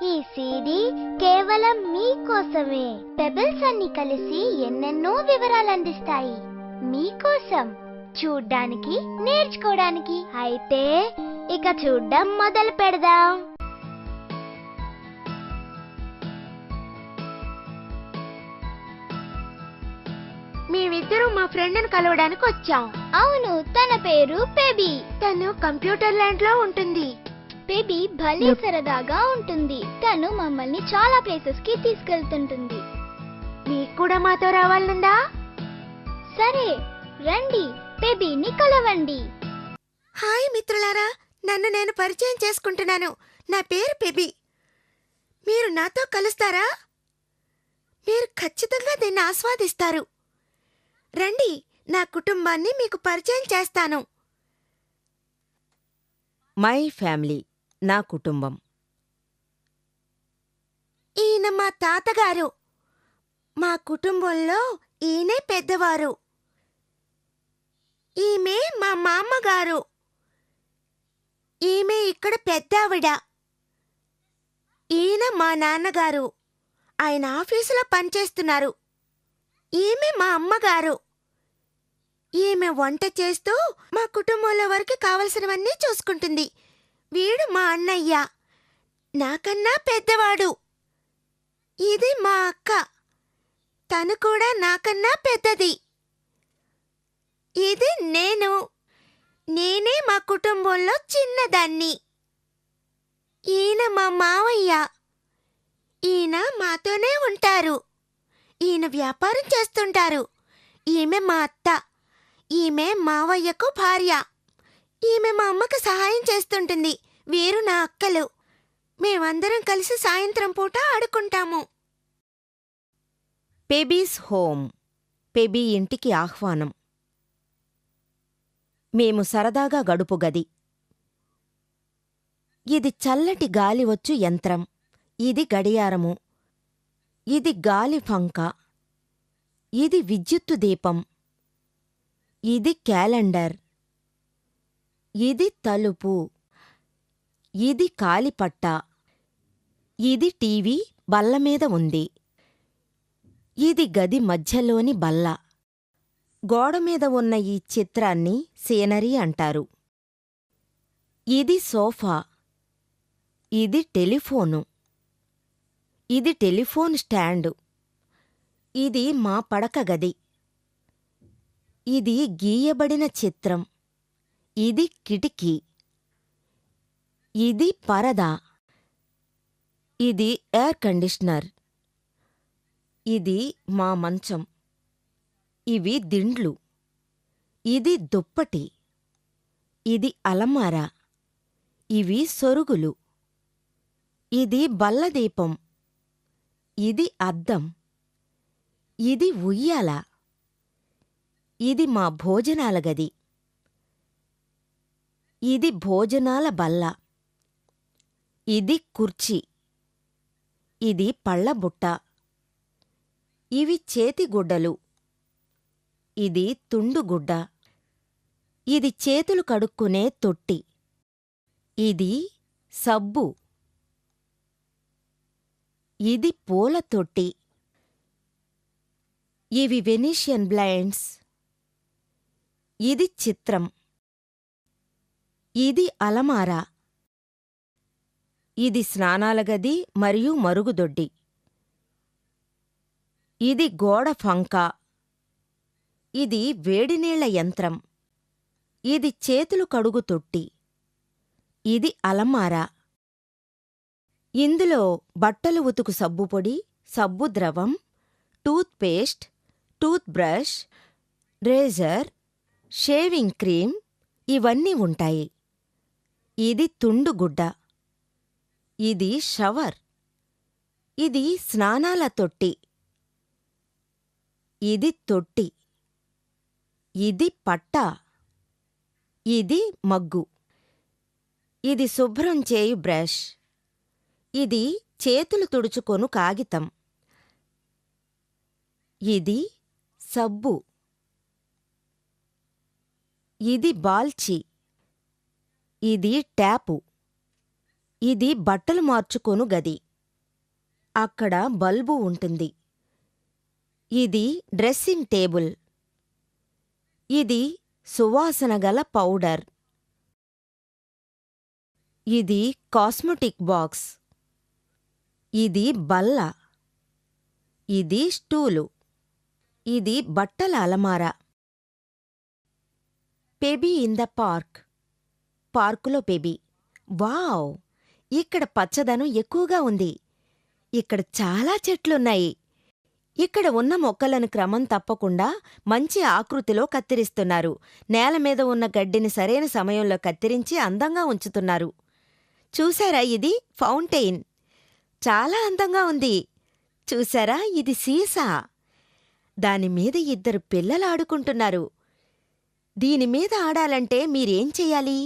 ఈ సీడీ కేవలం మీకోసమే. పెబుల్స్ అన్ని కలిసి ఎన్నెన్నో వివరాలు అందిస్తాయి మీకోసం, చూడ్డానికి, నేర్చుకోవడానికి. అయితే ఇక చూడ్డం మొదలు పెడదాం. మేమిద్దరం మా ఫ్రెండ్ని కలవడానికి వచ్చాం. అవును, తన పేరు పెబీ. తను కంప్యూటర్ ల్యాండ్ లో ఉంటుంది. పెబీ భలే సరదాగా ఉంటుంది. తను మమ్మల్ని చాలా ప్లేసెస్ కి తీసుకెళ్తుంటుంది. మీకు కూడా మాతో రావాలనుందా? సరే రండి, పెబీని కలవండి. హాయ్ మిత్రులారా, నన్ను నేను పరిచయం చేసుకుంటున్నాను. నా పేరు పెబీ. మీరు నాతో కలుస్తారా? మీరు ఖచ్చితంగా దీన్ని ఆస్వాదిస్తారు. రండి, నా కుటుంబాన్ని మీకు పరిచయం చేస్తాను. మై ఫ్యామిలీ, నా కుటుంబం. ఈయన మా తాతగారు. మా కుటుంబంలో ఈయనే పెద్దవారు. ఈమె మా మామ్మగారు. ఈమె ఇక్కడ పెద్దావిడ. ఈయన మా నాన్నగారు. ఆయన ఆఫీసులో పనిచేస్తున్నారు. ఈమె మా అమ్మగారు. ఈమె వంట చేస్తూ మా కుటుంబంలో వరకు కావలసినవన్నీ చూసుకుంటుంది. వీడు మా అన్నయ్య, నాకన్నా పెద్దవాడు. ఇది మా అక్క, తను కూడా నాకన్నా పెద్దది. ఇది నేనే మా కుటుంబంలో చిన్నదాన్ని. ఈయన మా మావయ్య. ఈయన మాతోనే ఉంటారు. ఈయన వ్యాపారం చేస్తుంటారు. ఈమె మా అత్త. ఈమె మావయ్యకు భార్య. ఈమె మా అమ్మకు సహాయం చేస్తుంటుంది. వీరు నా అక్కలు. మేమందరం కలిసి సాయంత్రం పూట ఆడుకుంటాము. పెబీస్ హోమ్, పెబీ ఇంటికి ఆహ్వానం. మేము సరదాగా గడుపు గది. ఇది చల్లటి గాలివచ్చు యంత్రం. ఇది గడియారము. ఇది గాలి ఫంక. ఇది విద్యుత్తు దీపం. ఇది క్యాలెండర్. ఇది తలుపు. ఇది కాలిపట్ట. ఇది టీవీ బల్లమీద ఉంది. ఇది గది మధ్యలోని బల్ల. గోడమీద ఉన్న ఈ చిత్రాన్ని సీనరీ అంటారు. ఇది సోఫా. ఇది టెలిఫోను. ఇది టెలిఫోన్ స్టాండు. ఇది మా పడక గది. ఇది గీయబడిన చిత్రం. ఇది కిటికీ. ఇది పరదా. ఇది ఎయిర్ కండిషనర్. ఇది మా మంచం. ఇవి దిండ్లు. ఇది దుప్పటి. ఇది అలమార. ఇవి సొరుగులు. ఇది బల్లదీపం. ఇది అద్దం. ఇది ఉయ్యాల. ఇది మా భోజనాల గది. ఇది భోజనాల బల్ల. ఇది కుర్చీ. ఇది పళ్ళబుట్ట. ఇవి చేతిగుడ్డలు. ఇది తుండుగుడ్డ. ఇది చేతులు కడుక్కునే తొట్టి. ఇది సబ్బు. ఇది పూల తొట్టి. ఇవి వెనీషియన్ బ్లైండ్స్. ఇది చిత్రం. ఇది అలమార. ఇది స్నానాల గది మరియు మరుగుదొడ్డి. ఇది గోడ ఫంక. ఇది వేడినీళ్ల యంత్రం. ఇది చేతులు కడుగు తొట్టి. ఇది అలమార. ఇందులో బట్టలు ఉతుకు సబ్బుపొడి, సబ్బు ద్రవం, toothpaste, toothbrush, razor, shaving cream ఇవన్నీ ఉంటాయి. ఇది తుండుగుడ్డ. ఇది షవర్. ఇది స్నానాల తొట్టి. ఇది తొట్టి. ఇది పట్ట. ఇది మగ్గు. ఇది శుభ్రం చేయు బ్రష్. ఇది చేతులు తుడుచుకొను కాగితం. ఇది సబ్బు. ఇది బాల్చి. ఇది ట్యాపు. ఇది బట్టలు మార్చుకొను గది. అక్కడ బల్బు ఉంటుంది. ఇది డ్రెస్సింగ్ టేబుల్. ఇది సువాసన గల పౌడర్. ఇది కాస్మెటిక్ బాక్స్. ఇది బల్ల. ఇది స్టూలు. ఇది బట్టల అలమార. Baby in the park. పార్కులో బేబీ. వావ్! ఇక్కడ పచ్చదనం ఎక్కువగా ఉంది. ఇక్కడ చాలా చెట్లున్నాయి. ఇక్కడ ఉన్న మొక్కలను క్రమం తప్పకుండా మంచి ఆకృతిలో కత్తిరిస్తున్నారు. నేలమీద ఉన్న గడ్డిని సరైన సమయంలో కత్తిరించి అందంగా ఉంచుతున్నారు. చూశారా, ఇది ఫౌంటైన్. చాలా అందంగా ఉంది. చూశారా, ఇది సీసా. దానిమీద ఇద్దరు పిల్లలు ఆడుకుంటున్నారు. దీనిమీద ఆడాలంటే మీరేం చెయ్యాలి?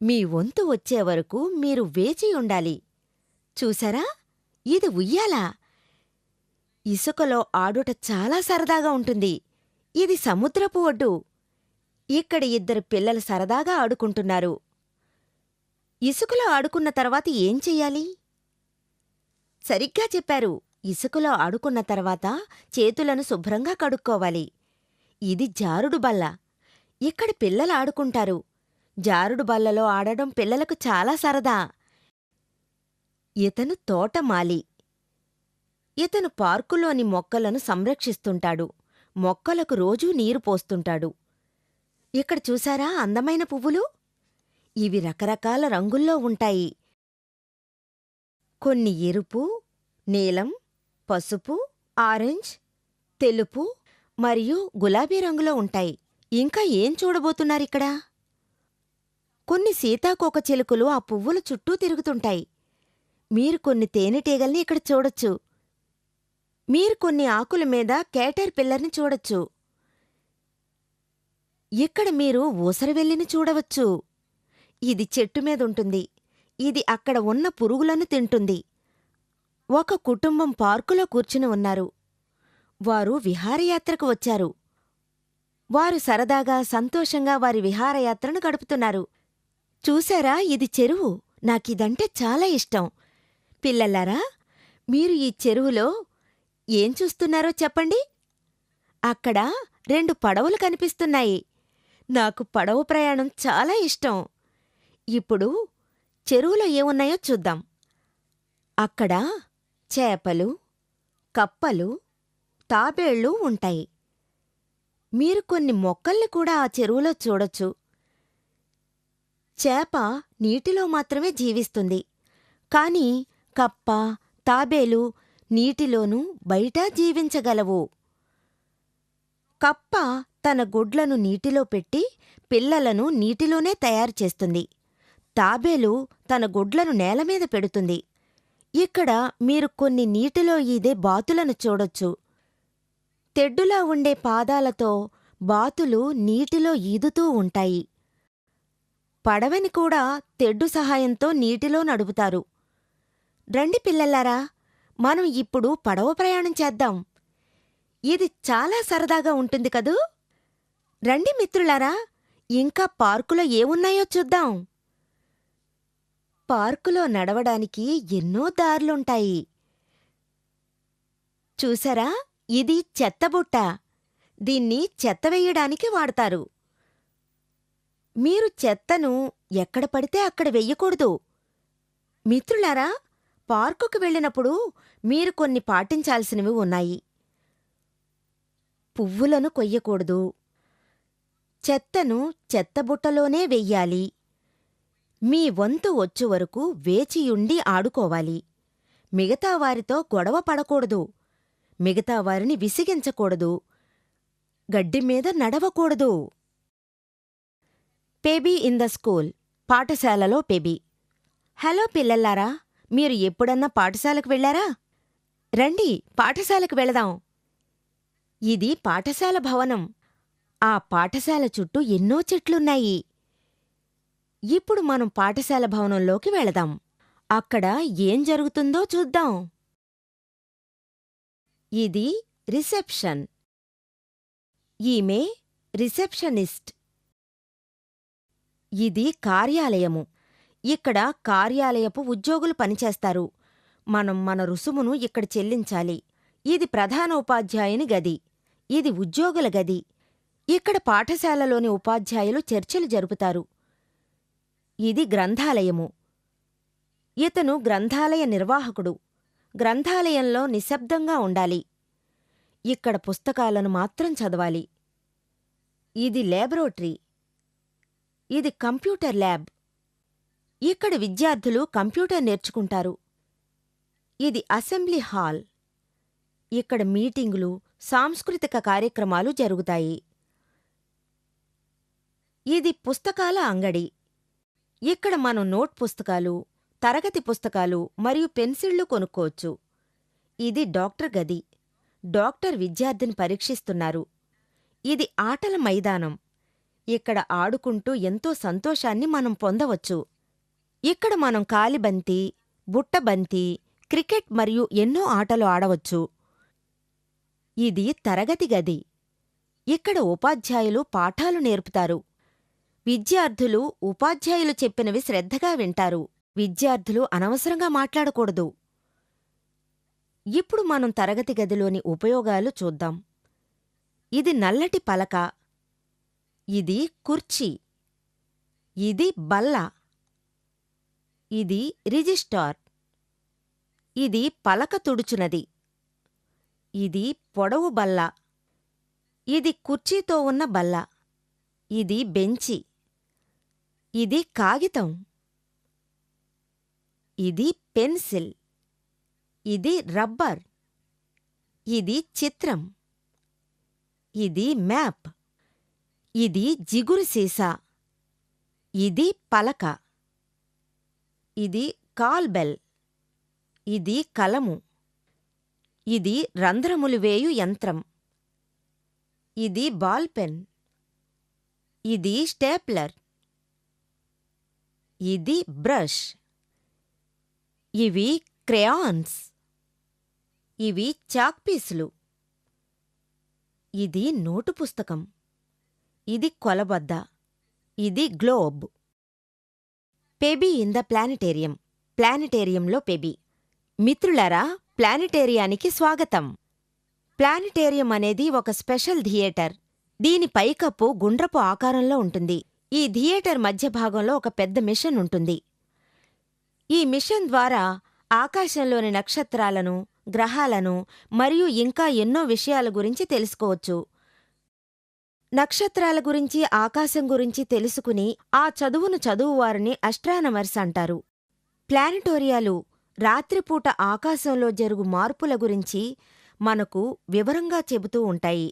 మీ వంతు వచ్చేవరకు మీరు వేచి ఉండాలి. చూశారా, ఇది ఉయ్యాల. ఇసుకలో ఆడుట చాలా సరదాగా ఉంటుంది. ఇది సముద్రపు ఒడ్డు. ఇక్కడ ఇద్దరు పిల్లలు సరదాగా ఆడుకుంటున్నారు. ఇసుకలో ఆడుకున్న తర్వాత ఏం చెయ్యాలి? సరిగ్గా చెప్పారు. ఇసుకలో ఆడుకున్న తర్వాత చేతులను శుభ్రంగా కడుక్కోవాలి. ఇది జారుడు బల్ల. ఇక్కడ పిల్లలు ఆడుకుంటారు. జారుడు బల్లలో ఆడడం పిల్లలకు చాలా సరదా. ఇతను తోటమాలి. ఇతను పార్కులోని మొక్కలను సంరక్షిస్తుంటాడు. మొక్కలకు రోజూ నీరు పోస్తుంటాడు. ఇక్కడ చూశారా అందమైన పువ్వులు? ఇవి రకరకాల రంగుల్లో ఉంటాయి. కొన్ని ఎరుపు, నీలం, పసుపు, ఆరెంజ్, తెలుపు మరియు గులాబీ రంగులో ఉంటాయి. ఇంకా ఏం చూడబోతున్నారిక్కడ? కొన్ని సీతాకోకచిలుకలు ఆ పువ్వుల చుట్టూ తిరుగుతుంటాయి. మీరు కొన్ని తేనెటీగల్ని ఇక్కడ చూడొచ్చు. మీరు కొన్ని ఆకుల మీద కేటర్ పిల్లర్ని చూడొచ్చు. ఇక్కడ మీరు ఊసరవెల్లిని చూడవచ్చు. ఇది చెట్టు మీదుంటుంది. ఇది అక్కడ ఉన్న పురుగులను తింటుంది. ఒక కుటుంబం పార్కులో కూర్చుని ఉన్నారు. వారు విహారయాత్రకు వచ్చారు. వారు సరదాగా సంతోషంగా వారి విహారయాత్రను గడుపుతున్నారు. చూశారా, ఇది చెరువు. నాకిదంటే చాలా ఇష్టం. పిల్లలారా, మీరు ఈ చెరువులో ఏం చూస్తున్నారో చెప్పండి. అక్కడ 2 పడవలు కనిపిస్తున్నాయి. నాకు పడవ ప్రయాణం చాలా ఇష్టం. ఇప్పుడు చెరువులో ఏమున్నాయో చూద్దాం. అక్కడ చేపలు, కప్పలు, తాబేళ్లు ఉంటాయి. మీరు కొన్ని మొక్కల్ని కూడా ఆ చెరువులో చూడొచ్చు. చేప నీటిలో మాత్రమే జీవిస్తుంది. కాని కప్ప, తాబేలు నీటిలోనూ బయటా జీవించగలవు. కప్ప తన గుడ్లను నీటిలో పెట్టి పిల్లలను నీటిలోనే తయారుచేస్తుంది. తాబేలు తన గుడ్లను నేలమీద పెడుతుంది. ఇక్కడ మీరు కొన్ని నీటిలో ఈదే బాతులను చూడొచ్చు. తెడ్డులా ఉండే పాదాలతో బాతులు నీటిలో ఈదుతూ ఉంటాయి. పడవని కూడా తెడ్డు సహాయంతో నీటిలో నడుపుతారు. రండి పిల్లలారా, మనం ఇప్పుడు పడవ ప్రయాణం చేద్దాం. ఇది చాలా సరదాగా ఉంటుంది కదూ? రండి మిత్రులారా, ఇంకా పార్కులో ఏమున్నాయో చూద్దాం. పార్కులో నడవడానికి ఎన్నో దారులుంటాయి. చూసారా, ఇది చెత్తబుట్ట. దీన్ని చెత్త వెయ్యడానికి వాడతారు. మీరు చెత్తను ఎక్కడ పడితే అక్కడ వెయ్యకూడదు. మిత్రులారా, పార్కుకు వెళ్ళినప్పుడు మీరు కొన్ని పాటించాల్సినవి ఉన్నాయి. పువ్వులను కొయ్యకూడదు. చెత్తను చెత్తబుట్టలోనే వెయ్యాలి. మీ వంతు వచ్చు వరకు వేచియుండి ఆడుకోవాలి. మిగతా వారితో గొడవ పడకూడదు. మిగతా వారిని విసిగించకూడదు. గడ్డిమీద నడవకూడదు. Baby in the school. పాఠశాలలో బేబీ. హలో పిల్లల్లారా, మీరు ఎప్పుడన్నా పాఠశాలకు వెళ్లారా? రండి, పాఠశాలకు వెళదాం. ఇది పాఠశాల భవనం. ఆ పాఠశాల చుట్టూ ఎన్నో చెట్లున్నాయి. ఇప్పుడు మనం పాఠశాల భవనంలోకి వెళదాం. అక్కడ ఏం జరుగుతుందో చూద్దాం. ఇది రిసెప్షన్. ఈమె రిసెప్షనిస్ట్. ఇది కార్యాలయము. ఇక్కడ కార్యాలయపు ఉద్యోగులు పనిచేస్తారు. మనం మన రుసుమును ఇక్కడ చెల్లించాలి. ఇది ప్రధాన ఉపాధ్యాయుని గది. ఇది ఉద్యోగుల గది. ఇక్కడ పాఠశాలలోని ఉపాధ్యాయులు చర్చలు జరుపుతారు. ఇది గ్రంథాలయము. ఇతను గ్రంథాలయ నిర్వాహకుడు. గ్రంథాలయంలో నిశ్శబ్దంగా ఉండాలి. ఇక్కడ పుస్తకాలను మాత్రం చదవాలి. ఇది ల్యాబొరేటరీ. ఇది కంప్యూటర్ ల్యాబ్. ఇక్కడ విద్యార్థులు కంప్యూటర్ నేర్చుకుంటారు. ఇది అసెంబ్లీ హాల్. ఇక్కడ మీటింగులు, సాంస్కృతిక కార్యక్రమాలు జరుగుతాయి. ఇది పుస్తకాల అంగడి. ఇక్కడ మనం నోట్ పుస్తకాలు, తరగతి పుస్తకాలు మరియు పెన్సిళ్లు కొనుక్కోవచ్చు. ఇది డాక్టర్ గది. డాక్టర్ విద్యార్థిని పరీక్షిస్తున్నారు. ఇది ఆటల మైదానం. ఇక్కడ ఆడుకుంటూ ఎంతో సంతోషాన్ని మనం పొందవచ్చు. ఇక్కడ మనం కాలిబంతి, బుట్టబంతి, క్రికెట్ మరియు ఎన్నో ఆటలు ఆడవచ్చు. ఇది తరగతి గది. ఇక్కడ ఉపాధ్యాయులు పాఠాలు నేర్పుతారు. విద్యార్థులు ఉపాధ్యాయులు చెప్పినవి శ్రద్ధగా వింటారు. విద్యార్థులు అనవసరంగా మాట్లాడకూడదు. ఇప్పుడు మనం తరగతి గదిలోని ఉపయోగాలు చూద్దాం. ఇది నల్లటి పలక. ఇది కుర్చీ. ఇది బల్ల. ఇది రిజిస్టార్. ఇది పలక తుడుచునది. ఇది పొడవు బల్ల. ఇది కుర్చీతో ఉన్న బల్ల. ఇది బెంచి. ఇది కాగితం. ఇది పెన్సిల్. ఇది రబ్బర్. ఇది చిత్రం. ఇది మ్యాప్. ఇది జిగురు సీసా. ఇది పలక. ఇది కాల్ బెల్. ఇది కలము. ఇది రంధ్రములు వేయు యంత్రం. ఇది బాల్ పెన్. ఇది స్టేప్లర్. ఇది బ్రష్. ఇవి క్రేయాన్స్. ఇవి చాక్పీసులు. ఇది నోటు పుస్తకం. ఇది కొలబద్ద. ఇది globe. Baby in the planetarium. ప్లానిటేరియంలో పెబీ. మిత్రులారా, ప్లానిటేరియానికి స్వాగతం. ప్లానిటేరియం అనేది ఒక స్పెషల్ థియేటర్. దీని పైకప్పు గుండ్రపు ఆకారంలో ఉంటుంది. ఈ థియేటర్ మధ్య భాగంలో ఒక పెద్ద మిషన్ ఉంటుంది. ఈ మిషన్ ద్వారా ఆకాశంలోని నక్షత్రాలను, గ్రహాలను మరియు ఇంకా ఎన్నో విషయాల గురించి తెలుసుకోవచ్చు. నక్షత్రాల గురించి, ఆకాశం గురించి తెలుసుకుని ఆ చదువును చదువువారిని అస్ట్రానమర్స్ అంటారు. ప్లానిటోరియాలు రాత్రిపూట ఆకాశంలో జరుగు మార్పుల గురించి మనకు వివరంగా చెబుతూ ఉంటాయి.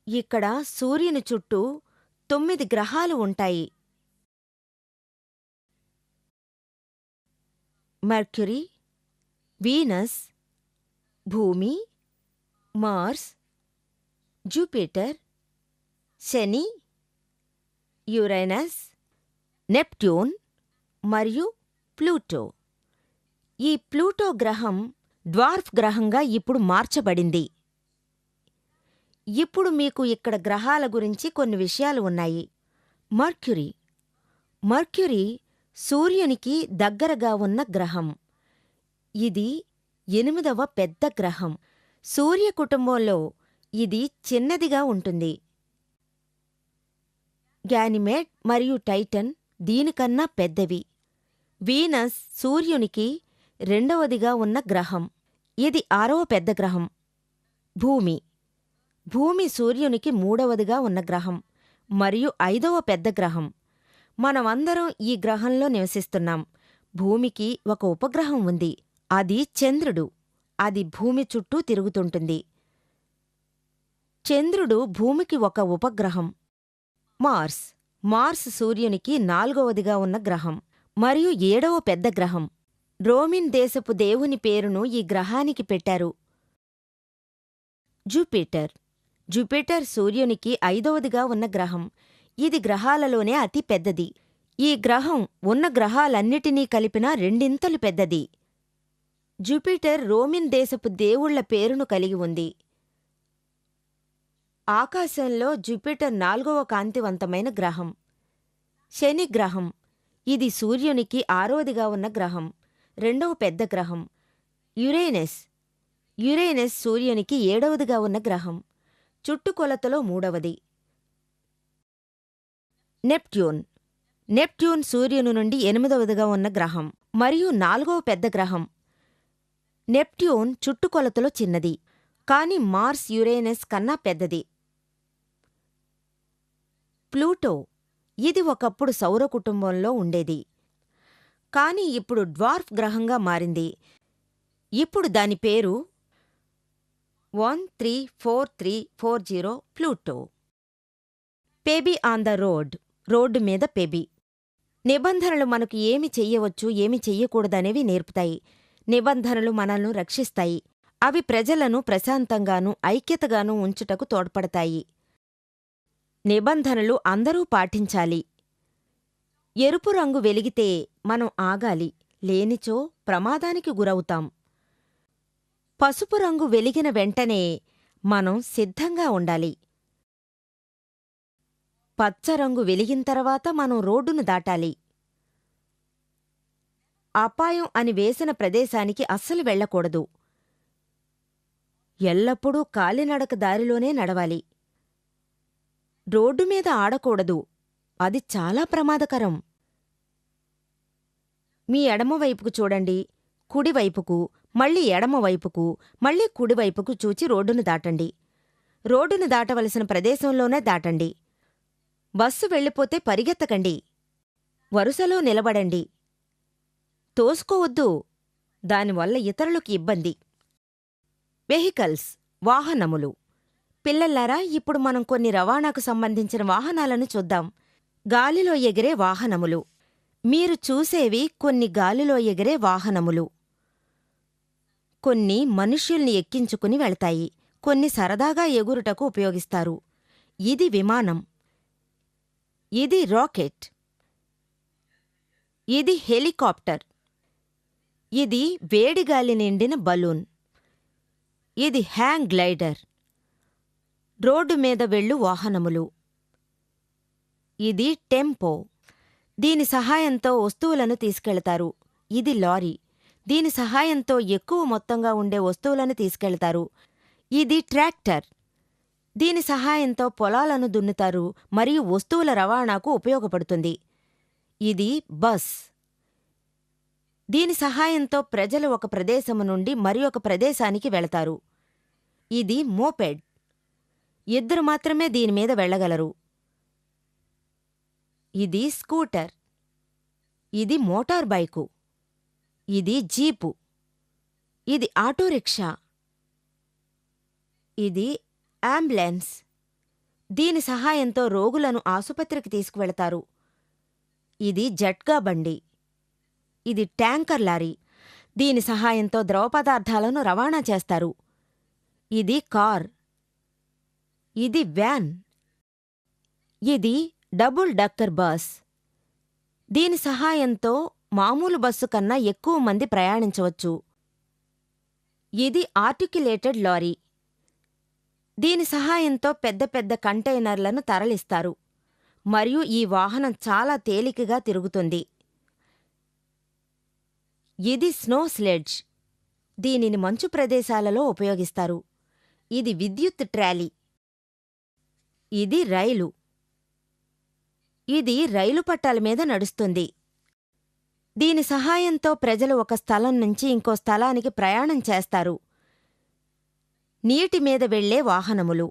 ఇక్కడ సూర్యుని చుట్టూ 9 గ్రహాలు ఉంటాయి. మెర్క్యూరీ, వీనస్, భూమి, మార్స్, జూపిటర్, శని, యురేనస్, నెప్ట్యూన్ మరియు ప్లూటో. ఈ ప్లూటో గ్రహం డ్వార్ఫ్ గ్రహంగా ఇప్పుడు మార్చబడింది. ఇప్పుడు మీకు ఇక్కడ గ్రహాల గురించి కొన్ని విషయాలు ఉన్నాయి. మర్క్యూరీ. మర్క్యూరీ సూర్యునికి దగ్గరగా ఉన్న గ్రహం. ఇది 8వ పెద్ద గ్రహం. సూర్య కుటుంబంలో ఇది చిన్నదిగా ఉంటుంది. గ్యానిమేడ్ మరియు టైటన్ దీనికన్నా పెద్దవి. వీనస్ సూర్యునికి 2వదిగా ఉన్న గ్రహం. ఇది 6వ పెద్ద గ్రహం. భూమి. భూమి సూర్యునికి 3వదిగా ఉన్న గ్రహం మరియు 5వ పెద్ద గ్రహం. మనమందరం ఈ గ్రహంలో నివసిస్తున్నాం. భూమికి ఒక ఉపగ్రహం ఉంది. అది చంద్రుడు. అది భూమి చుట్టూ తిరుగుతుంటుంది. చంద్రుడు భూమికి ఒక ఉపగ్రహం. మార్స్. మార్స్ సూర్యునికి 4వదిగా ఉన్న గ్రహం మరియు 7వ పెద్ద గ్రహం. రోమిన్ దేశపు దేవుని పేరును ఈ గ్రహానికి పెట్టారు. జూపిటర్. జూపిటర్ సూర్యునికి 5వదిగా ఉన్న గ్రహం. ఇది గ్రహాలలోనే అతి పెద్దది. ఈ గ్రహం ఉన్న గ్రహాలన్నిటినీ కలిపినా 2 పెద్దది. జూపిటర్ రోమిన్ దేశపు దేవుళ్ల పేరును కలిగి ఉంది. ఆకాశంలో జూపిటర్ 4వ కాంతివంతమైన గ్రహం. శని గ్రహం. ఇది సూర్యునికి 6వదిగా ఉన్న గ్రహం. రెండవ పెద్ద గ్రహం. యురేనస్. యురేనస్ సూర్యునికి 7వదిగా ఉన్న గ్రహం. చుట్టుకొలతలో 3వది. నెప్ట్యూన్. నెప్ట్యూన్ సూర్యుని నుండి 8వదిగా ఉన్న గ్రహం మరియు 4వ పెద్ద గ్రహం. నెప్ట్యూన్ చుట్టుకొలతలో చిన్నది, కాని మార్స్ యురేనస్ కన్నా పెద్దది. ప్లూటో. ఇది ఒకప్పుడు సౌర కుటుంబంలో ఉండేది, కాని ఇప్పుడు డ్వార్ఫ్ గ్రహంగా మారింది. ఇప్పుడు దాని పేరు 134340 Pluto. Baby on the road. Road మీద పెబి. నిబంధనలు మనకు ఏమి చెయ్యవచ్చు, ఏమి చెయ్యకూడదనేవి నేర్పుతాయి. నిబంధనలు మనల్ని రక్షిస్తాయి. అవి ప్రజలను ప్రశాంతంగానూ ఐక్యతగానూ ఉంచుటకు తోడ్పడతాయి. నిబంధనలు అందరూ పాటించాలి. ఎరుపు రంగు వెలిగితే మనం ఆగాలి, లేనిచో ప్రమాదానికి గురవుతాం. పసుపు రంగు వెలిగిన వెంటనే మనం సిద్ధంగా ఉండాలి. పచ్చరంగు వెలిగిన తర్వాత మనం రోడ్డును దాటాలి. అపాయం అని వేసిన ప్రదేశానికి అస్సలు వెళ్ళకూడదు. ఎల్లప్పుడూ కాలినడక దారిలోనే నడవాలి. రోడ్డు మీద ఆడకూడదు, అది చాలా ప్రమాదకరం. మీ ఎడమవైపుకు చూడండి, కుడివైపుకు, మళ్ళీ ఎడమవైపుకు, మళ్ళీ కుడివైపుకు చూచి రోడ్డును దాటండి. రోడ్డును దాటవలసిన ప్రదేశంలోనే దాటండి. బస్సు వెళ్ళిపోతే పరిగెత్తకండి. వరుసలో నిలబడండి. తోసుకోవద్దు, దానివల్ల ఇతరులకు ఇబ్బంది. వెహికల్స్, వాహనములు. పిల్లల్లారా, ఇప్పుడు మనం కొన్ని రవాణాకు సంబంధించిన వాహనాలను చూద్దాం. గాలిలో ఎగిరే వాహనములు. మీరు చూసేవి కొన్ని గాలిలో ఎగిరే వాహనములు. కొన్ని మనుష్యుల్ని ఎక్కించుకుని వెళతాయి, కొన్ని సరదాగా ఎగురుటకు ఉపయోగిస్తారు. ఇది విమానం. ఇది రాకెట్. ఇది హెలికాప్టర్. ఇది వేడిగాలి నిండిన బలూన్. ఇది హ్యాంగ్ గ్లైడర్. రోడ్డు మీద వెళ్ళు వాహనములు. ఇది టెంపో. దీని సహాయంతో వస్తువులను తీసుకెళతారు. ఇది లారీ. దీని సహాయంతో ఎక్కువ మొత్తంగా ఉండే వస్తువులను తీసుకెళతారు. ఇది ట్రాక్టర్. దీని సహాయంతో పొలాలను దున్నుతారు మరియు వస్తువుల రవాణాకు ఉపయోగపడుతుంది. ఇది బస్. దీని సహాయంతో ప్రజలు ఒక ప్రదేశము నుండి మరియొక ప్రదేశానికి వెళతారు. ఇది మోపెడ్. ఇద్దరు మాత్రమే దీనిమీద వెళ్ళగలరు. ఇది స్కూటర్. ఇది మోటార్ బైకు. ఇది జీపు. ఇది ఆటో రిక్షా. ఇది అంబులెన్స్. దీని సహాయంతో రోగులను ఆసుపత్రికి తీసుకువెళతారు. ఇది జట్కా బండి. ఇది ట్యాంకర్ లారీ. దీని సహాయంతో ద్రవ పదార్థాలను రవాణా చేస్తారు. ఇది కార్. ఇది వ్యాన్. ఇది డబుల్ డక్కర్ బస్. దీని సహాయంతో మామూలు బస్సు కన్నా ఎక్కువ మంది ప్రయాణించవచ్చు. ఇది ఆర్టిక్యులేటెడ్ లారీ. దీని సహాయంతో పెద్ద పెద్ద కంటైనర్లను తరలిస్తారు మరియు ఈ వాహనం చాలా తేలికగా తిరుగుతుంది. ఇది స్నో స్లెడ్జ్. దీనిని మంచు ప్రదేశాలలో ఉపయోగిస్తారు. ఇది విద్యుత్ ట్రాలీ. ఇది రైలు. ఇది రైలు పట్టాల మీద నడుస్తుంది. దీని సహాయంతో ప్రజలు ఒక స్థలం నుంచి ఇంకో స్థలానికి ప్రయాణం చేస్తారు. నీటి మీద వెళ్లే వాహనములు.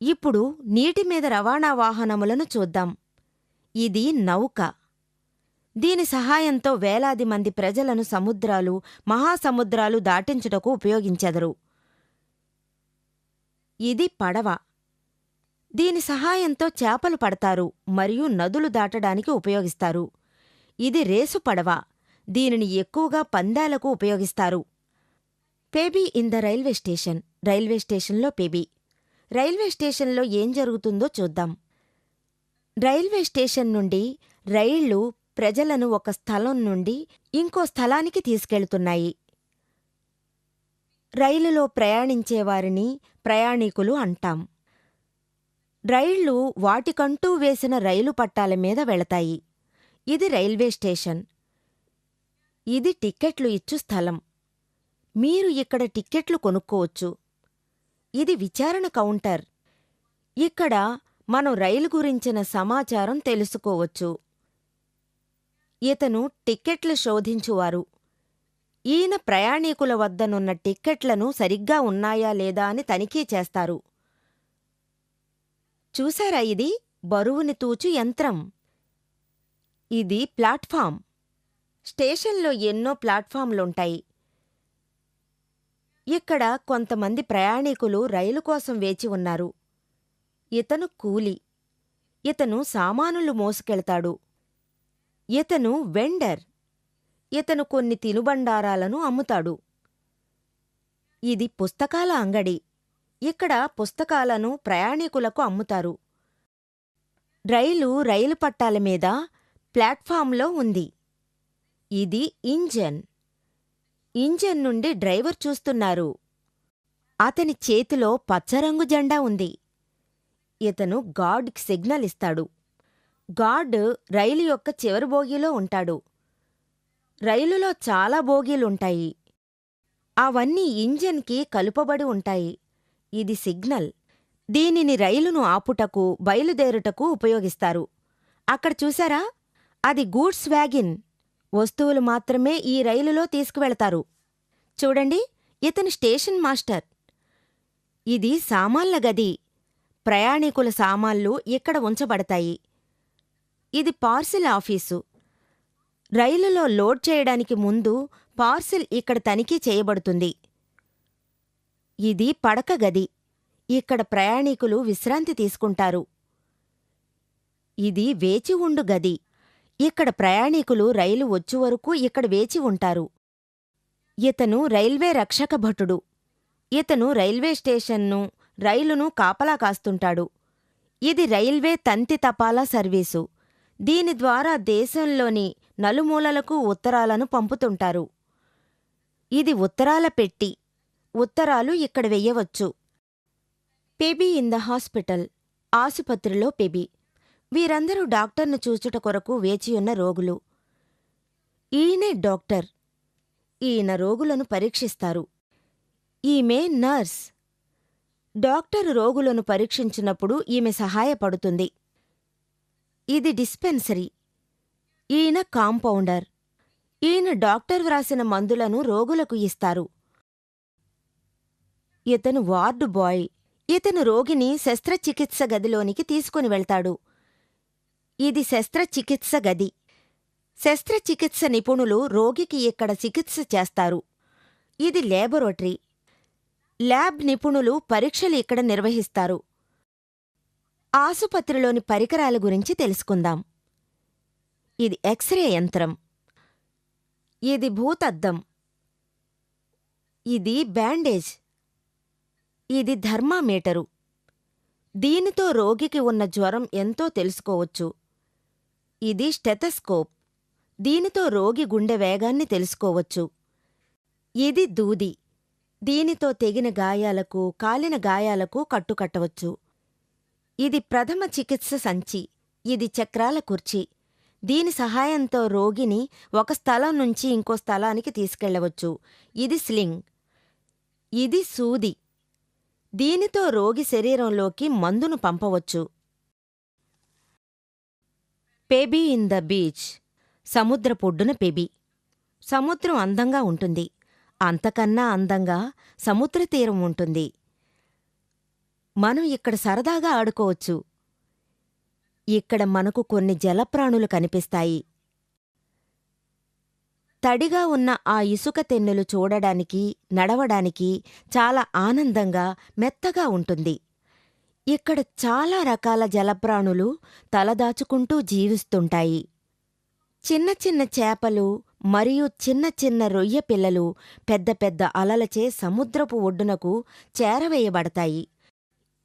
ఇప్పుడు నీటి మీద రవాణా వాహనములను చూద్దాం. ఇది నౌక. దీని సహాయంతో వేలాది మంది ప్రజలను సముద్రాలు, మహాసముద్రాలు దాటించుటకు ఉపయోగించెదరు. ఇది పడవ. దీని సహాయంతో చేపలు పడతారు మరియు నదులు దాటడానికి ఉపయోగిస్తారు. ఇది రేసు పడవ. దీనిని ఎక్కువగా పందాలకు ఉపయోగిస్తారు. Baby in the railway station. Railway స్టేషన్లో పెబి. రైల్వే స్టేషన్లో ఏం జరుగుతుందో చూద్దాం. రైల్వే స్టేషన్ నుండి రైళ్లు ప్రజలను ఒక స్థలం నుండి ఇంకో స్థలానికి తీసుకెళ్తున్నాయి. రైలులో ప్రయాణించేవారిని ప్రయాణికులు అంటాం. రైళ్లు వాటికంటూ వేసిన రైలు పట్టాల మీద వెళతాయి. ఇది రైల్వే స్టేషన్. ఇది టిక్కెట్లు ఇచ్చు స్థలం. మీరు ఇక్కడ టిక్కెట్లు కొనుక్కోవచ్చు. ఇది విచారణ కౌంటర్. ఇక్కడ మనం రైలు గురించిన సమాచారం తెలుసుకోవచ్చు. ఇతను టిక్కెట్లు శోధించువారు. ఈయన ప్రయాణీకుల వద్దనున్న టిక్కెట్లను సరిగ్గా ఉన్నాయా లేదా అని తనిఖీ చేస్తారు. చూసారా, ఇది బరువుని తూచు యంత్రం. ఇది ప్లాట్ఫామ్. స్టేషన్లో ఎన్నో ప్లాట్ఫామ్లుంటాయి. ఇక్కడ కొంతమంది ప్రయాణీకులు రైలు కోసం వేచి ఉన్నారు. ఇతను కూలి. ఇతను సామానులు మోసుకెళ్తాడు. ఇతను వెండర్. ఇతను కొన్ని తినుబండారాలను అమ్ముతాడు. ఇది పుస్తకాల అంగడి. ఇక్కడ పుస్తకాలను ప్రయాణీకులకు అమ్ముతారు. రైలు పట్టాల మీద ప్లాట్ఫాంలో ఉంది. ఇది ఇంజన్. ఇంజన్ నుండి డ్రైవర్ చూస్తున్నారు. అతని చేతిలో పచ్చరంగు జెండా ఉంది. ఇతను గార్డ్కి సిగ్నల్ ఇస్తాడు. గార్డ్ రైలు యొక్క చివరి బోగీలో ఉంటాడు. రైలులో చాలా బోగీలుంటాయి. అవన్నీ ఇంజన్కి కలుపబడి ఉంటాయి. ఇది సిగ్నల్. దీనిని రైలును ఆపుటకు, బయలుదేరుటకు ఉపయోగిస్తారు. అక్కడ చూశారా, అది గూడ్స్ వ్యాగిన్. వస్తువులు మాత్రమే ఈ రైలులో తీసుకువెళతారు. చూడండి, ఇతను స్టేషన్ మాస్టర్. ఇది సామాన్ల గది. ప్రయాణీకుల సామాన్లు ఇక్కడ ఉంచబడతాయి. ఇది పార్సిల్ ఆఫీసు. రైలులో లోడ్ చేయడానికి ముందు పార్సిల్ ఇక్కడ తనిఖీ చేయబడుతుంది. ఇది పడక గది. ఇక్కడ ప్రయాణీకులు విశ్రాంతి తీసుకుంటారు. ఇది వేచి ఉండు గది. ఇక్కడ ప్రయాణీకులు రైలు వచ్చే వరకు ఇక్కడ వేచి ఉంటారు. ఇతను రైల్వే రక్షక భటుడు. ఇతను రైల్వే స్టేషన్ను, రైలును కాపలా కాస్తుంటాడు. ఇది రైల్వే తంతి తపాలా సర్వీసు. దీని ద్వారా దేశంలోని నలుమూలలకు ఉత్తరాలను పంపుతుంటారు. ఇది ఉత్తరాల పెట్టి. ఉత్తరాలు ఇక్కడ వెయ్యవచ్చు. పెబి ఇన్ ద హాస్పిటల్. ఆసుపత్రిలో పెబి. వీరందరూ డాక్టర్ను చూచుట కొరకు వేచియున్న రోగులు. ఈయనే డాక్టర్. ఈయన రోగులను పరీక్షిస్తారు. ఈమె నర్స్. డాక్టర్ రోగులను పరీక్షించినప్పుడు ఈమె సహాయపడుతుంది. ఇది డిస్పెన్సరీ. ఈయన కాంపౌండర్. ఈయన డాక్టర్ వ్రాసిన మందులను రోగులకు ఇస్తారు. ఇతను వార్డు బాయ్. ఇతను రోగిని శస్త్రచికిత్స గదిలోనికి తీసుకుని వెళ్తాడు. ఇది శస్త్రచికిత్స గది. శస్త్రచికిత్స నిపుణులు రోగికి ఇక్కడ చికిత్స చేస్తారు. ఇది లేబొరేటరీ. ల్యాబ్ నిపుణులు పరీక్షలు ఇక్కడ నిర్వహిస్తారు. ఆసుపత్రిలోని పరికరాల గురించి తెలుసుకుందాం. ఇది ఎక్స్రే యంత్రం. ఇది భూతద్దం. ఇది బ్యాండేజ్. ఇది థర్మామీటరు. దీనితో రోగికి ఉన్న జ్వరం ఎంతో తెలుసుకోవచ్చు. ఇది స్టెథస్కోప్. దీనితో రోగి గుండె వేగాన్ని తెలుసుకోవచ్చు. ఇది దూది. దీనితో తెగిన గాయాలకు, కాలిన గాయాలకు కట్టుకట్టవచ్చు. ఇది ప్రథమ చికిత్స సంచి. ఇది చక్రాల కుర్చీ. దీని సహాయంతో రోగిని ఒక స్థలం నుంచి ఇంకో స్థలానికి తీసుకెళ్లవచ్చు. ఇది స్లింగ్. ఇది సూది. దీనితో రోగి శరీరంలోకి మందును పంపవచ్చు. పెబి ఇన్ ద బీచ్. సముద్రపొడ్డున పెబి. సముద్రం అందంగా ఉంటుంది. అంతకన్నా అందంగా సముద్రతీరం ఉంటుంది. మనం ఇక్కడ సరదాగా ఆడుకోవచ్చు. ఇక్కడ మనకు కొన్ని జలప్రాణులు కనిపిస్తాయి. తడిగా ఉన్న ఆ ఇసుక తెన్నులు చూడడానికి, నడవడానికి చాలా ఆనందంగా, మెత్తగా ఉంటుంది. ఇక్కడ చాలా రకాల జలప్రాణులు తలదాచుకుంటూ జీవిస్తుంటాయి. చిన్న చిన్న చేపలు మరియు చిన్న చిన్న రొయ్య పిల్లలు పెద్ద పెద్ద అలలచే సముద్రపు ఒడ్డునకు చేరవేయబడతాయి.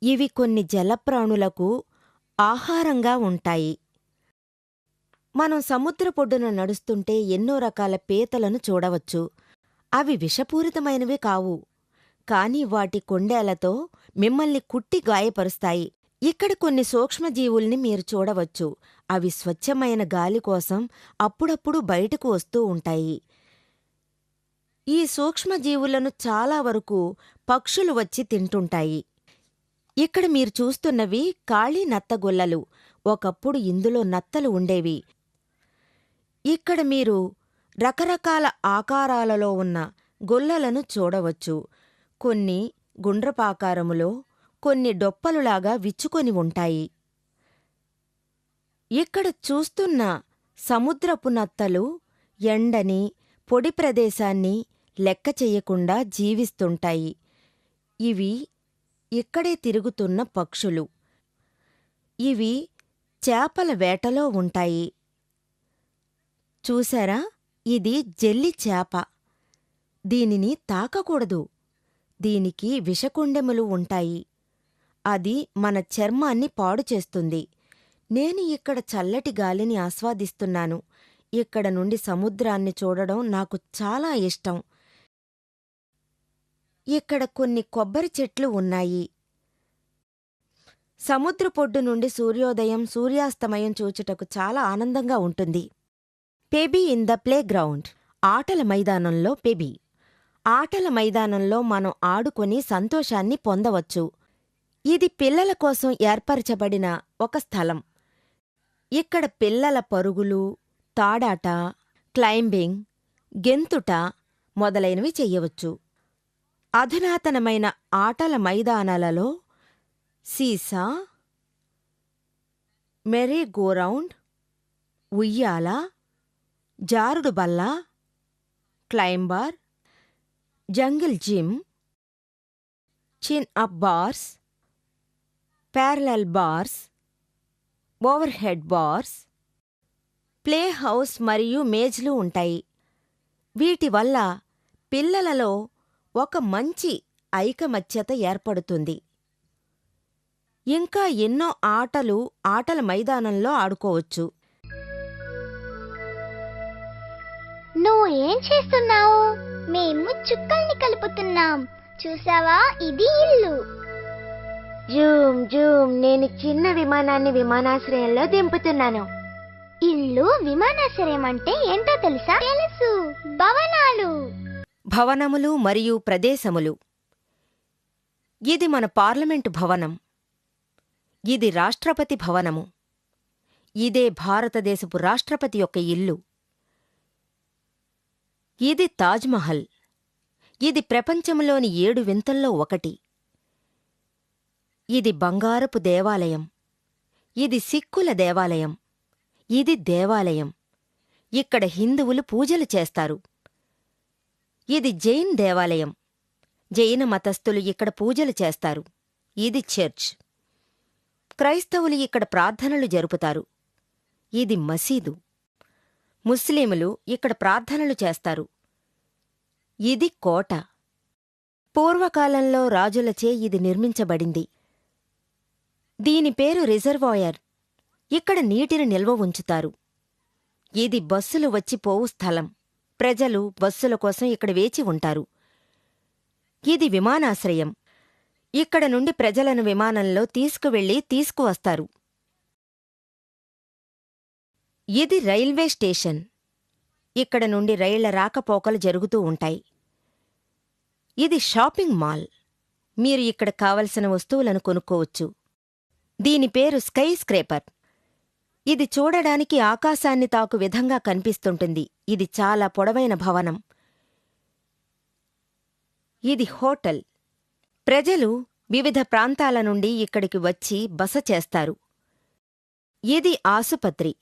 ఇవి కొన్ని జలప్రాణులకు ఆహారంగా ఉంటాయి. మనం సముద్రపొడ్డున నడుస్తుంటే ఎన్నో రకాల పీతలను చూడవచ్చు. అవి విషపూరితమైనవి కావు, కాని వాటి కొండేలతో మిమ్మల్ని కుట్టి గాయపరుస్తాయి. ఇక్కడ కొన్ని సూక్ష్మజీవుల్ని మీరు చూడవచ్చు. అవి స్వచ్ఛమైన గాలి కోసం అప్పుడప్పుడు బయటకు వస్తూ ఉంటాయి. ఈ సూక్ష్మజీవులను చాలా వరకు పక్షులు వచ్చి తింటుంటాయి. ఇక్కడ మీరు చూస్తున్నవి ఖాళీ నత్తగొల్లలు. ఒకప్పుడు ఇందులో నత్తలు ఉండేవి. ఇక్కడ మీరు రకరకాల ఆకారాలలో ఉన్న గొల్లలను చూడవచ్చు. కొన్ని గుండ్రపాకారములో, కొన్ని డొప్పలులాగా విచ్చుకొని ఉంటాయి. ఇక్కడ చూస్తున్న సముద్రపు నత్తలు ఎండని, పొడి ప్రదేశాన్ని లెక్క చెయ్యకుండా జీవిస్తుంటాయి. ఇవి ఇక్కడే తిరుగుతున్న పక్షులు. ఇవి చేపల వేటలో ఉంటాయి. చూశారా? ఇది జెల్లి చేప. దీనిని తాకకూడదు. దీనికి విషకుండెములు ఉంటాయి. అది మన చర్మాన్ని పాడు చేస్తుంది. నేను ఇక్కడ చల్లటి గాలిని ఆస్వాదిస్తున్నాను. ఇక్కడ నుండి సముద్రాన్ని చూడడం నాకు చాలా ఇష్టం. ఇక్కడ కొన్ని కొబ్బరి చెట్లు ఉన్నాయి. సముద్రపొడ్డు నుండి సూర్యోదయం, సూర్యాస్తమయం చూచుటకు చాలా ఆనందంగా ఉంటుంది. పెబీ ఇన్ ద ప్లేగ్రౌండ్. ఆటల మైదానంలో పెబీ. ఆటల మైదానంలో మనం ఆడుకొని సంతోషాన్ని పొందవచ్చు. ఇది పిల్లల కోసం ఏర్పరచబడిన ఒక స్థలం. ఇక్కడ పిల్లల పరుగులు, తాడాట, క్లైంబింగ్, గెంతుట మొదలైనవి చెయ్యవచ్చు. అధునాతనమైన ఆటల మైదానాలలో సీసా, మెరీ-గో-రౌండ్, ఉయ్యాల, జారుడుబల్ల, క్లైంబర్, జంగిల్ జిమ్, చిన్ up bars, parallel bars, over head bars, play house మరియు మేజ్లు ఉంటాయి. వీటి వల్ల పిల్లలలో ఒక మంచి ఐకమత్యత ఏర్పడుతుంది. ఇంకా ఎన్నో ఆటలు ఆటల మైదానంలో ఆడుకోవచ్చు. నువ్వు ఏం చేస్తున్నావు? మేము చుక్కల్ని కలుపుతున్నాం. చూసావా? ఇది ఇల్లు. జూమ్ జూమ్, నేను చిన్న విమానాన్ని విమానాశ్రయంలో దింపుతున్నాను. ఇల్లు, విమానాశ్రయం అంటే ఏంటో తెలుసా? తెలుసు, భవనాలు. భవనములు మరియు ప్రదేశములు. ఇది మన పార్లమెంటు భవనం. ఇది రాష్ట్రపతి భవనము. ఇదే భారతదేశపు రాష్ట్రపతి యొక్క ఇల్లు. ఇది తాజ్మహల్. ఇది ప్రపంచంలోని 7 వింతల్లో ఒకటి. ఇది బంగారపు దేవాలయం. ఇది సిక్కుల దేవాలయం. ఇది దేవాలయం. ఇక్కడ హిందువులు పూజలు చేస్తారు. ఇది జైన్ దేవాలయం. జైన మతస్థులు ఇక్కడ పూజలు చేస్తారు. ఇది చర్చ్. క్రైస్తవులు ఇక్కడ ప్రార్థనలు జరుపుతారు. ఇది మసీదు. ముస్లిములు ఇక్కడ ప్రార్థనలు చేస్తారు. ఇది కోట. పూర్వకాలంలో రాజులచే ఇది నిర్మించబడింది. దీని పేరు రిజర్వాయర్. ఇక్కడ నీటిని నిల్వ ఉంచుతారు. ఇది బస్సులు వచ్చి పోవు స్థలం. ప్రజలు బస్సుల కోసం ఇక్కడ వేచి ఉంటారు. ఇది విమానాశ్రయం. ఇక్కడ నుండి ప్రజలను విమానంలో తీసుకువెళ్లి తీసుకువస్తారు. ఇది రైల్వే స్టేషన్. ఇక్కడ నుండి రైళ్ల రాకపోకలు జరుగుతూ ఉంటాయి. ఇది షాపింగ్ మాల్. మీరు ఇక్కడ కావలసిన వస్తువులను కొనుక్కోవచ్చు. దీని పేరు స్కై స్క్రేపర్. ఇది చూడడానికి ఆకాశాన్ని తాకు విధంగా కనిపిస్తుంటుంది. ఇది చాలా పొడవైన భవనం. ఇది హోటల్. ప్రజలు వివిధ ప్రాంతాల నుండి ఇక్కడికి వచ్చి బస చేస్తారు. ఇది ఆసుపత్రి.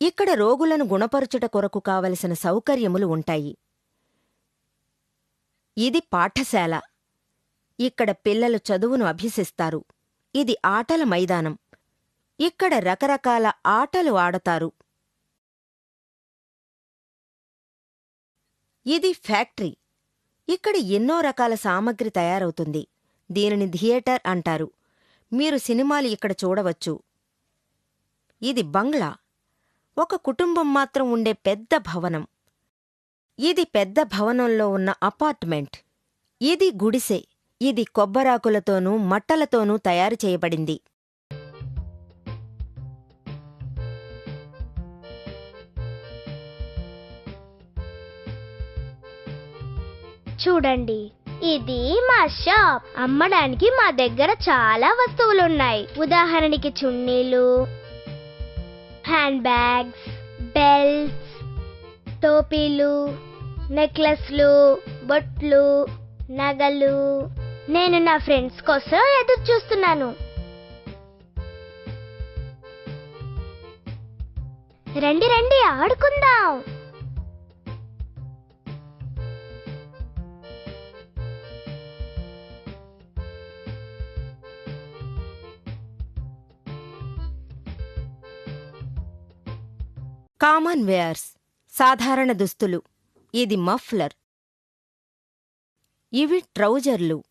ఇక్కడ రోగులను గుణపరుచుట కొరకు కావలసిన సౌకర్యములు ఉంటాయి. ఇది పాఠశాల. ఇక్కడ పిల్లలు చదువును అభ్యసిస్తారు. ఇది ఆటల మైదానం. ఇక్కడ రకరకాల ఆటలు ఆడతారు. ఇది ఫ్యాక్టరీ. ఇక్కడ ఎన్నో రకాల సామగ్రి తయారవుతుంది. దీనిని థియేటర్ అంటారు. మీరు సినిమాలు ఇక్కడ చూడవచ్చు. ఇది బంగ్లా. ఒక కుటుంబం మాత్రం ఉండే పెద్ద భవనం. ఇది పెద్ద భవనంలో ఉన్న అపార్ట్మెంట్. ఇది గుడిసె. ఇది కొబ్బరాకులతోనూ మట్టలతోనూ తయారు చేయబడింది. చూడండి, ఇది మా షాప్. అమ్మడానికి మా దగ్గర చాలా వస్తువులున్నాయి. ఉదాహరణకి చున్నీలు, హ్యాండ్ బ్యాగ్స్, బెల్ట్స్, టోపీలు, నెక్లెస్లు, బొట్లు, నగలు. నేను నా ఫ్రెండ్స్ కోసం ఎదురు చూస్తున్నాను. రండి రండి, ఆడుకుందాం. కామన్ వేర్స్, సాధారణ దుస్తులు. ఇది మఫ్లర్. ఇవి ట్రౌజర్లు.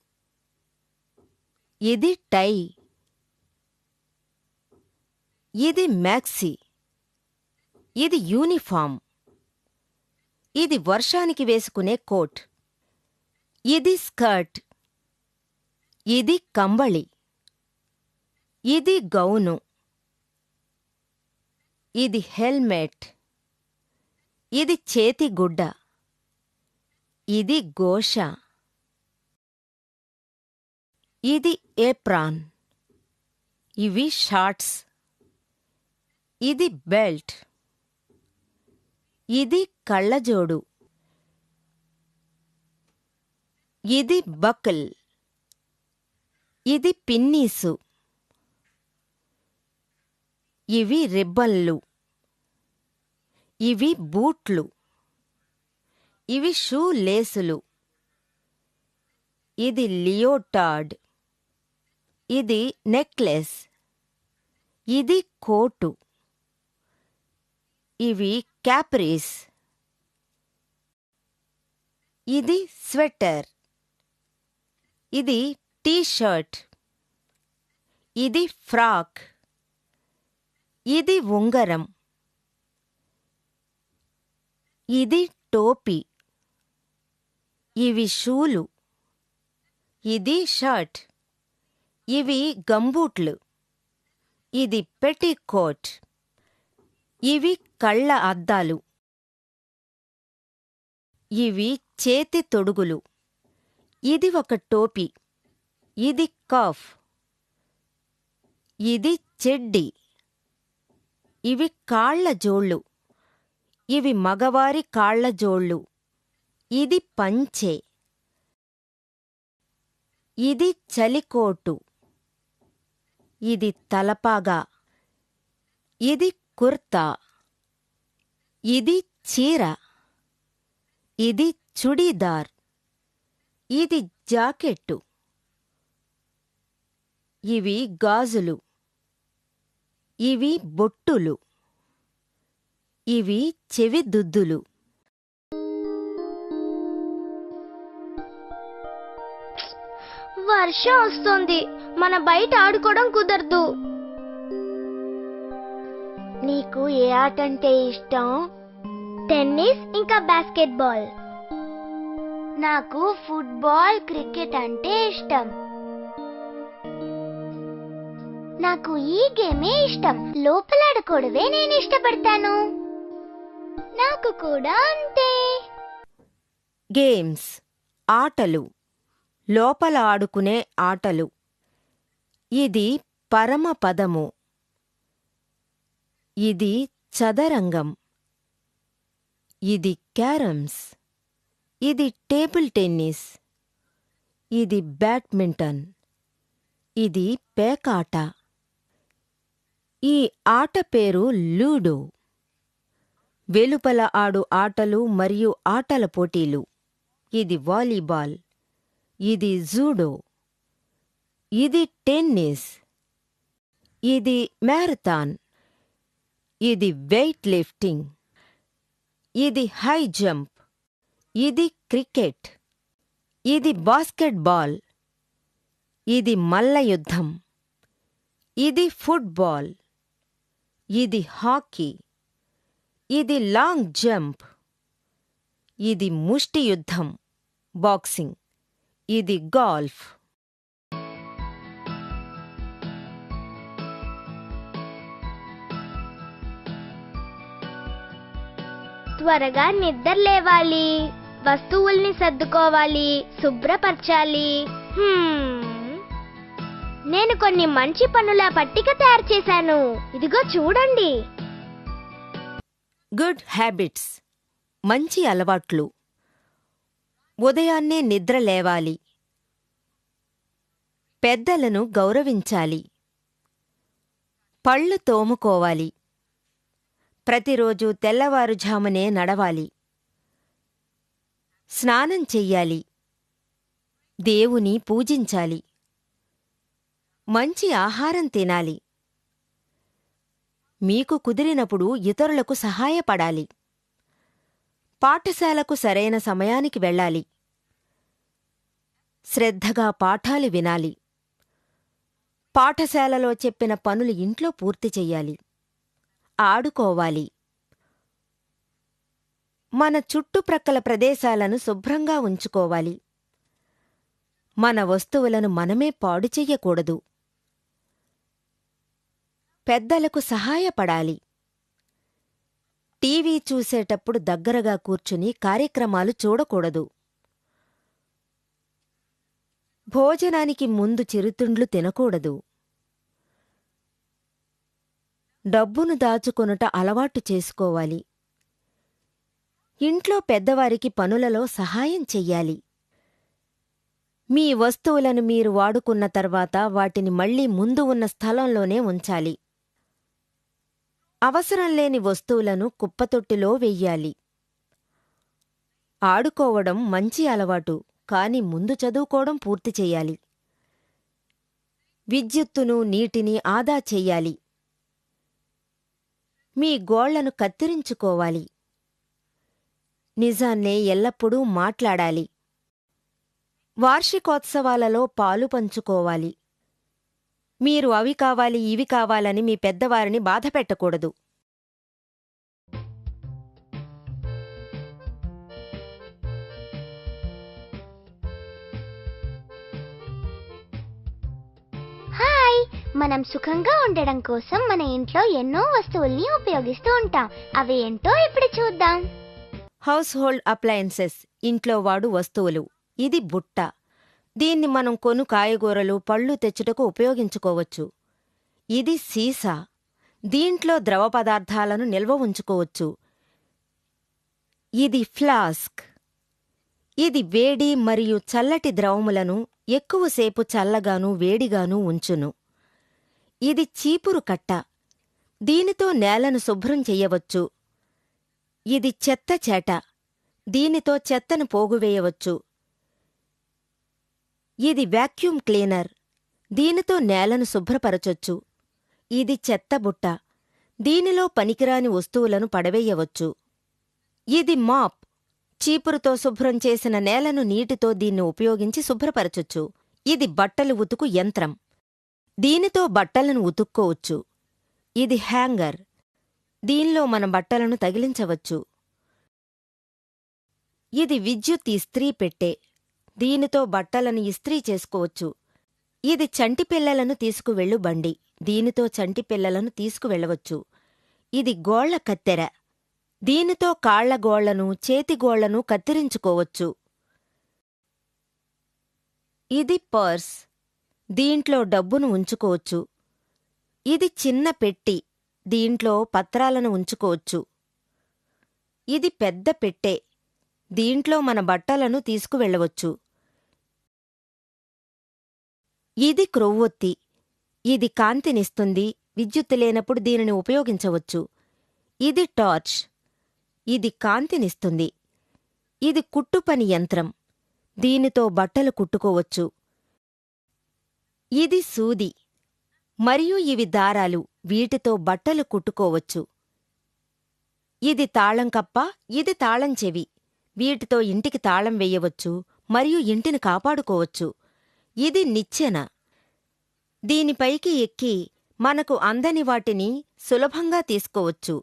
ఇది టై. ఇది మ్యాక్సీ. ఇది యూనిఫామ్. ఇది వర్షానికి వేసుకునే కోట్. ఇది స్కర్ట్. ఇది కంబళి. ఇది గౌను. ఇది హెల్మెట్. ఇది చేతిగుడ్డ. ఇది గోష. ఇది ఏప్రాన్. ఇవి షార్ట్స్. ఇది బెల్ట్. ఇది కళ్ళజోడు. ఇది బకిల్. ఇది పిన్నీసు. ఇవి రిబ్బన్లు. ఇవి బూట్లు. ఇవి షూ లేసులు. ఇది లియోటార్డ్. ఇది నెక్లెస్. ఇది కోటు. ఇవి క్యాప్రీస్. ఇది స్వెటర్. ఇది టీ-షర్ట్. ఇది ఫ్రాక్. ఇది ఉంగరం. ఇది టోపీ. ఇవి షూలు. ఇది షర్ట్. ఇవి గంబూట్లు. ఇది పెట్టికోట్. ఇవి కళ్ళ అద్దాలు. ఇవి చేతి తొడుగులు. ఇది ఒక టోపీ. ఇది కఫ్. ఇది చెడ్డీ. ఇవి కాళ్ల జోళ్ళు. ఇవి మగవారి కాళ్ల జోళ్ళు. ఇది పంచె. ఇది చలికోటు. ఇది తలపాగా. ఇది కుర్తా. ఇది చీర. ఇది చుడీదార్. ఇది జాకెట్టు. ఇవి గాజులు. ఇవి బొట్టులు. ఇవి చెవిదుద్దులు. వర్షం వస్తుంది. మన బయట ఆడుకోవడం కుదరదు. నీకు ఏ ఆట అంటే ఇష్టం? టెన్నిస్ ఇంకా బాస్కెట్బాల్. నాకు ఫుట్బాల్, క్రికెట్ అంటే ఇష్టం. నాకు ఈ గేమే ఇష్టం. లోపలాడుకోవడమే నేను ఇష్టపడతాను. నాకు కూడా అంతే. గేమ్స్, ఆటలు, లోపల ఆడుకునే ఆటలు. ఇది పరమపదము. ఇది చదరంగం. ఇది క్యారమ్స్. ఇది టేబుల్ టెన్నిస్. ఇది బ్యాడ్మింటన్. ఇది పేకాట. ఈ ఆట పేరు లూడో. వెలుపల ఆడు ఆటలు మరియు ఆటల పోటీలు. ఇది వాలీబాల్. ఇది జూడో. ఇది టెన్నిస్. ఇది మ్యారథాన్. ఇది వెయిట్ లిఫ్టింగ్. ఇది హై జంప్. ఇది క్రికెట్. ఇది బాస్కెట్బాల్. ఇది మల్ల యుద్ధం. ఇది ఫుట్బాల్. ఇది హాకీ. ఇది లాంగ్ జంప్. ఇది ముష్టి యుద్ధం, బాక్సింగ్. ఇది గాల్ఫ్. త్వరగా నిద్ర లేవాలి. వస్తువుల్ని సర్దుకోవాలి, శుభ్రపరచాలి. నేను కొన్ని మంచి పనుల పట్టిక తయారు చేశాను. ఇదిగో చూడండి. గుడ్ హ్యాబిట్స్, మంచి అలవాట్లు. ఉదయాన్నే నిద్ర లేవాలి. పెద్దలను గౌరవించాలి. పళ్ళు తోముకోవాలి. ప్రతిరోజు తెల్లవారుజామునే నడవాలి. స్నానం చెయ్యాలి. దేవుని పూజించాలి. మంచి ఆహారం తినాలి. మీకు కుదిరినప్పుడు ఇతరులకు సహాయపడాలి. పాఠశాలకు సరైన సమయానికి వెళ్ళాలి. శ్రద్ధగా పాఠాలు వినాలి. పాఠశాలలో చెప్పిన పనులు ఇంట్లో పూర్తి చెయ్యాలి. ఆడుకోవాలి. మన చుట్టుప్రక్కల ప్రదేశాలను శుభ్రంగా ఉంచుకోవాలి. మన వస్తువులను మనమే పాడు చెయ్యకూడదు. పెద్దలకు సహాయపడాలి. టీవీ చూసేటప్పుడు దగ్గరగా కూర్చుని కార్యక్రమాలు చూడకూడదు. భోజనానికి ముందు చిరుతిండ్లు తినకూడదు. డబ్బును దాచుకొనుట అలవాటు చేసుకోవాలి. ఇంట్లో పెద్దవారికి పనులలో సహాయం చెయ్యాలి. మీ వస్తువులను మీరు వాడుకున్న తర్వాత వాటిని మళ్లీ ముందు ఉన్న స్థలంలోనే ఉంచాలి. అవసరం లేని వస్తువులను కుప్పతొట్టిలో వెయ్యాలి. ఆడుకోవడం మంచి అలవాటు, కాని ముందు చదువుకోవడం పూర్తి చెయ్యాలి. విద్యుత్తును, నీటిని ఆదా చెయ్యాలి. మీ గోళ్లను కత్తిరించుకోవాలి. నిజాన్నే ఎల్లప్పుడూ మాట్లాడాలి. వార్షికోత్సవాలలో పాలు పంచుకోవాలి. మీరు అవి కావాలి, ఇవి కావాలని మీ పెద్దవారిని బాధపెట్టకూడదు. హాయ్, మనం సుఖంగా ఉండడం కోసం మన ఇంట్లో ఎన్నో వస్తువుల్ని ఉపయోగిస్తూ ఉంటాం. అవి ఏంటో ఇప్పుడు చూద్దాం. హౌస్ హోల్డ్ అప్లయన్సెస్, ఇంట్లో వాడు వస్తువులు. ఇది బుట్ట. దీన్ని మనం కొను కాయగూరలు, పళ్ళు తెచ్చుటకు ఉపయోగించుకోవచ్చు. ఇది సీసా. దీంట్లో ద్రవ పదార్థాలను నిల్వ ఉంచుకోవచ్చు. ఇది ఫ్లాస్క్. ఇది వేడి మరియు చల్లటి ద్రవములను ఎక్కువసేపు చల్లగాను వేడిగాను ఉంచును. ఇది చీపురు కట్ట. దీనితో నేలను శుభ్రం చెయ్యవచ్చు. ఇది చెత్త చేట. దీనితో చెత్తను పోగువేయవచ్చు. ఇది వాక్యూమ్ క్లీనర్. దీనితో నేలను శుభ్రపరచొచ్చు. ఇది చెత్తబుట్ట. దీనిలో పనికిరాని వస్తువులను పడవేయవచ్చు. ఇది మాప్. చీపురుతో శుభ్రం చేసిన నేలను నీటితో దీన్ని ఉపయోగించి శుభ్రపరచొచ్చు. ఇది బట్టలు ఉతుకు యంత్రం. దీనితో బట్టలను ఉతుక్కోవచ్చు. ఇది హ్యాంగర్. దీనిలో మన బట్టలను తగిలించవచ్చు. ఇది విద్యుత్ ఇస్త్రీ పెట్టె. దీనితో బట్టలను ఇస్త్రీ చేసుకోవచ్చు. ఇది చంటిపిల్లలను తీసుకువెళ్ళు బండి. దీనితో చంటిపిల్లలను తీసుకువెళ్ళవచ్చు. ఇది గోళ్ల కత్తెర. దీనితో కాళ్లగోళ్లను, చేతిగోళ్లను కత్తిరించుకోవచ్చు. ఇది పర్స్. దీంట్లో డబ్బును ఉంచుకోవచ్చు. ఇది చిన్న పెట్టి. దీంట్లో పత్రాలను ఉంచుకోవచ్చు. ఇది పెద్ద పెట్టె. దీంట్లో మన బట్టలను తీసుకువెళ్ళవచ్చు. ఇది క్రొవ్వొత్తి. ఇది కాంతినిస్తుంది. విద్యుత్తు లేనప్పుడు దీనిని ఉపయోగించవచ్చు. ఇది టార్చ్. ఇది కాంతినిస్తుంది. ఇది కుట్టుపని యంత్రం. దీనితో బట్టలు కుట్టుకోవచ్చు. ఇది సూది. మరియు ఇవి దారాలు. వీటితో బట్టలు కుట్టుకోవచ్చు. ఇది తాళం కప్ప. ఇది తాళం చెవి. వీటితో ఇంటికి తాళం వెయ్యవచ్చు మరియు ఇంటిని కాపాడుకోవచ్చు. ఇది నిచ్చెన. దీనిపైకి ఎక్కి మనకు అందని వాటిని సులభంగా తీసుకోవచ్చు.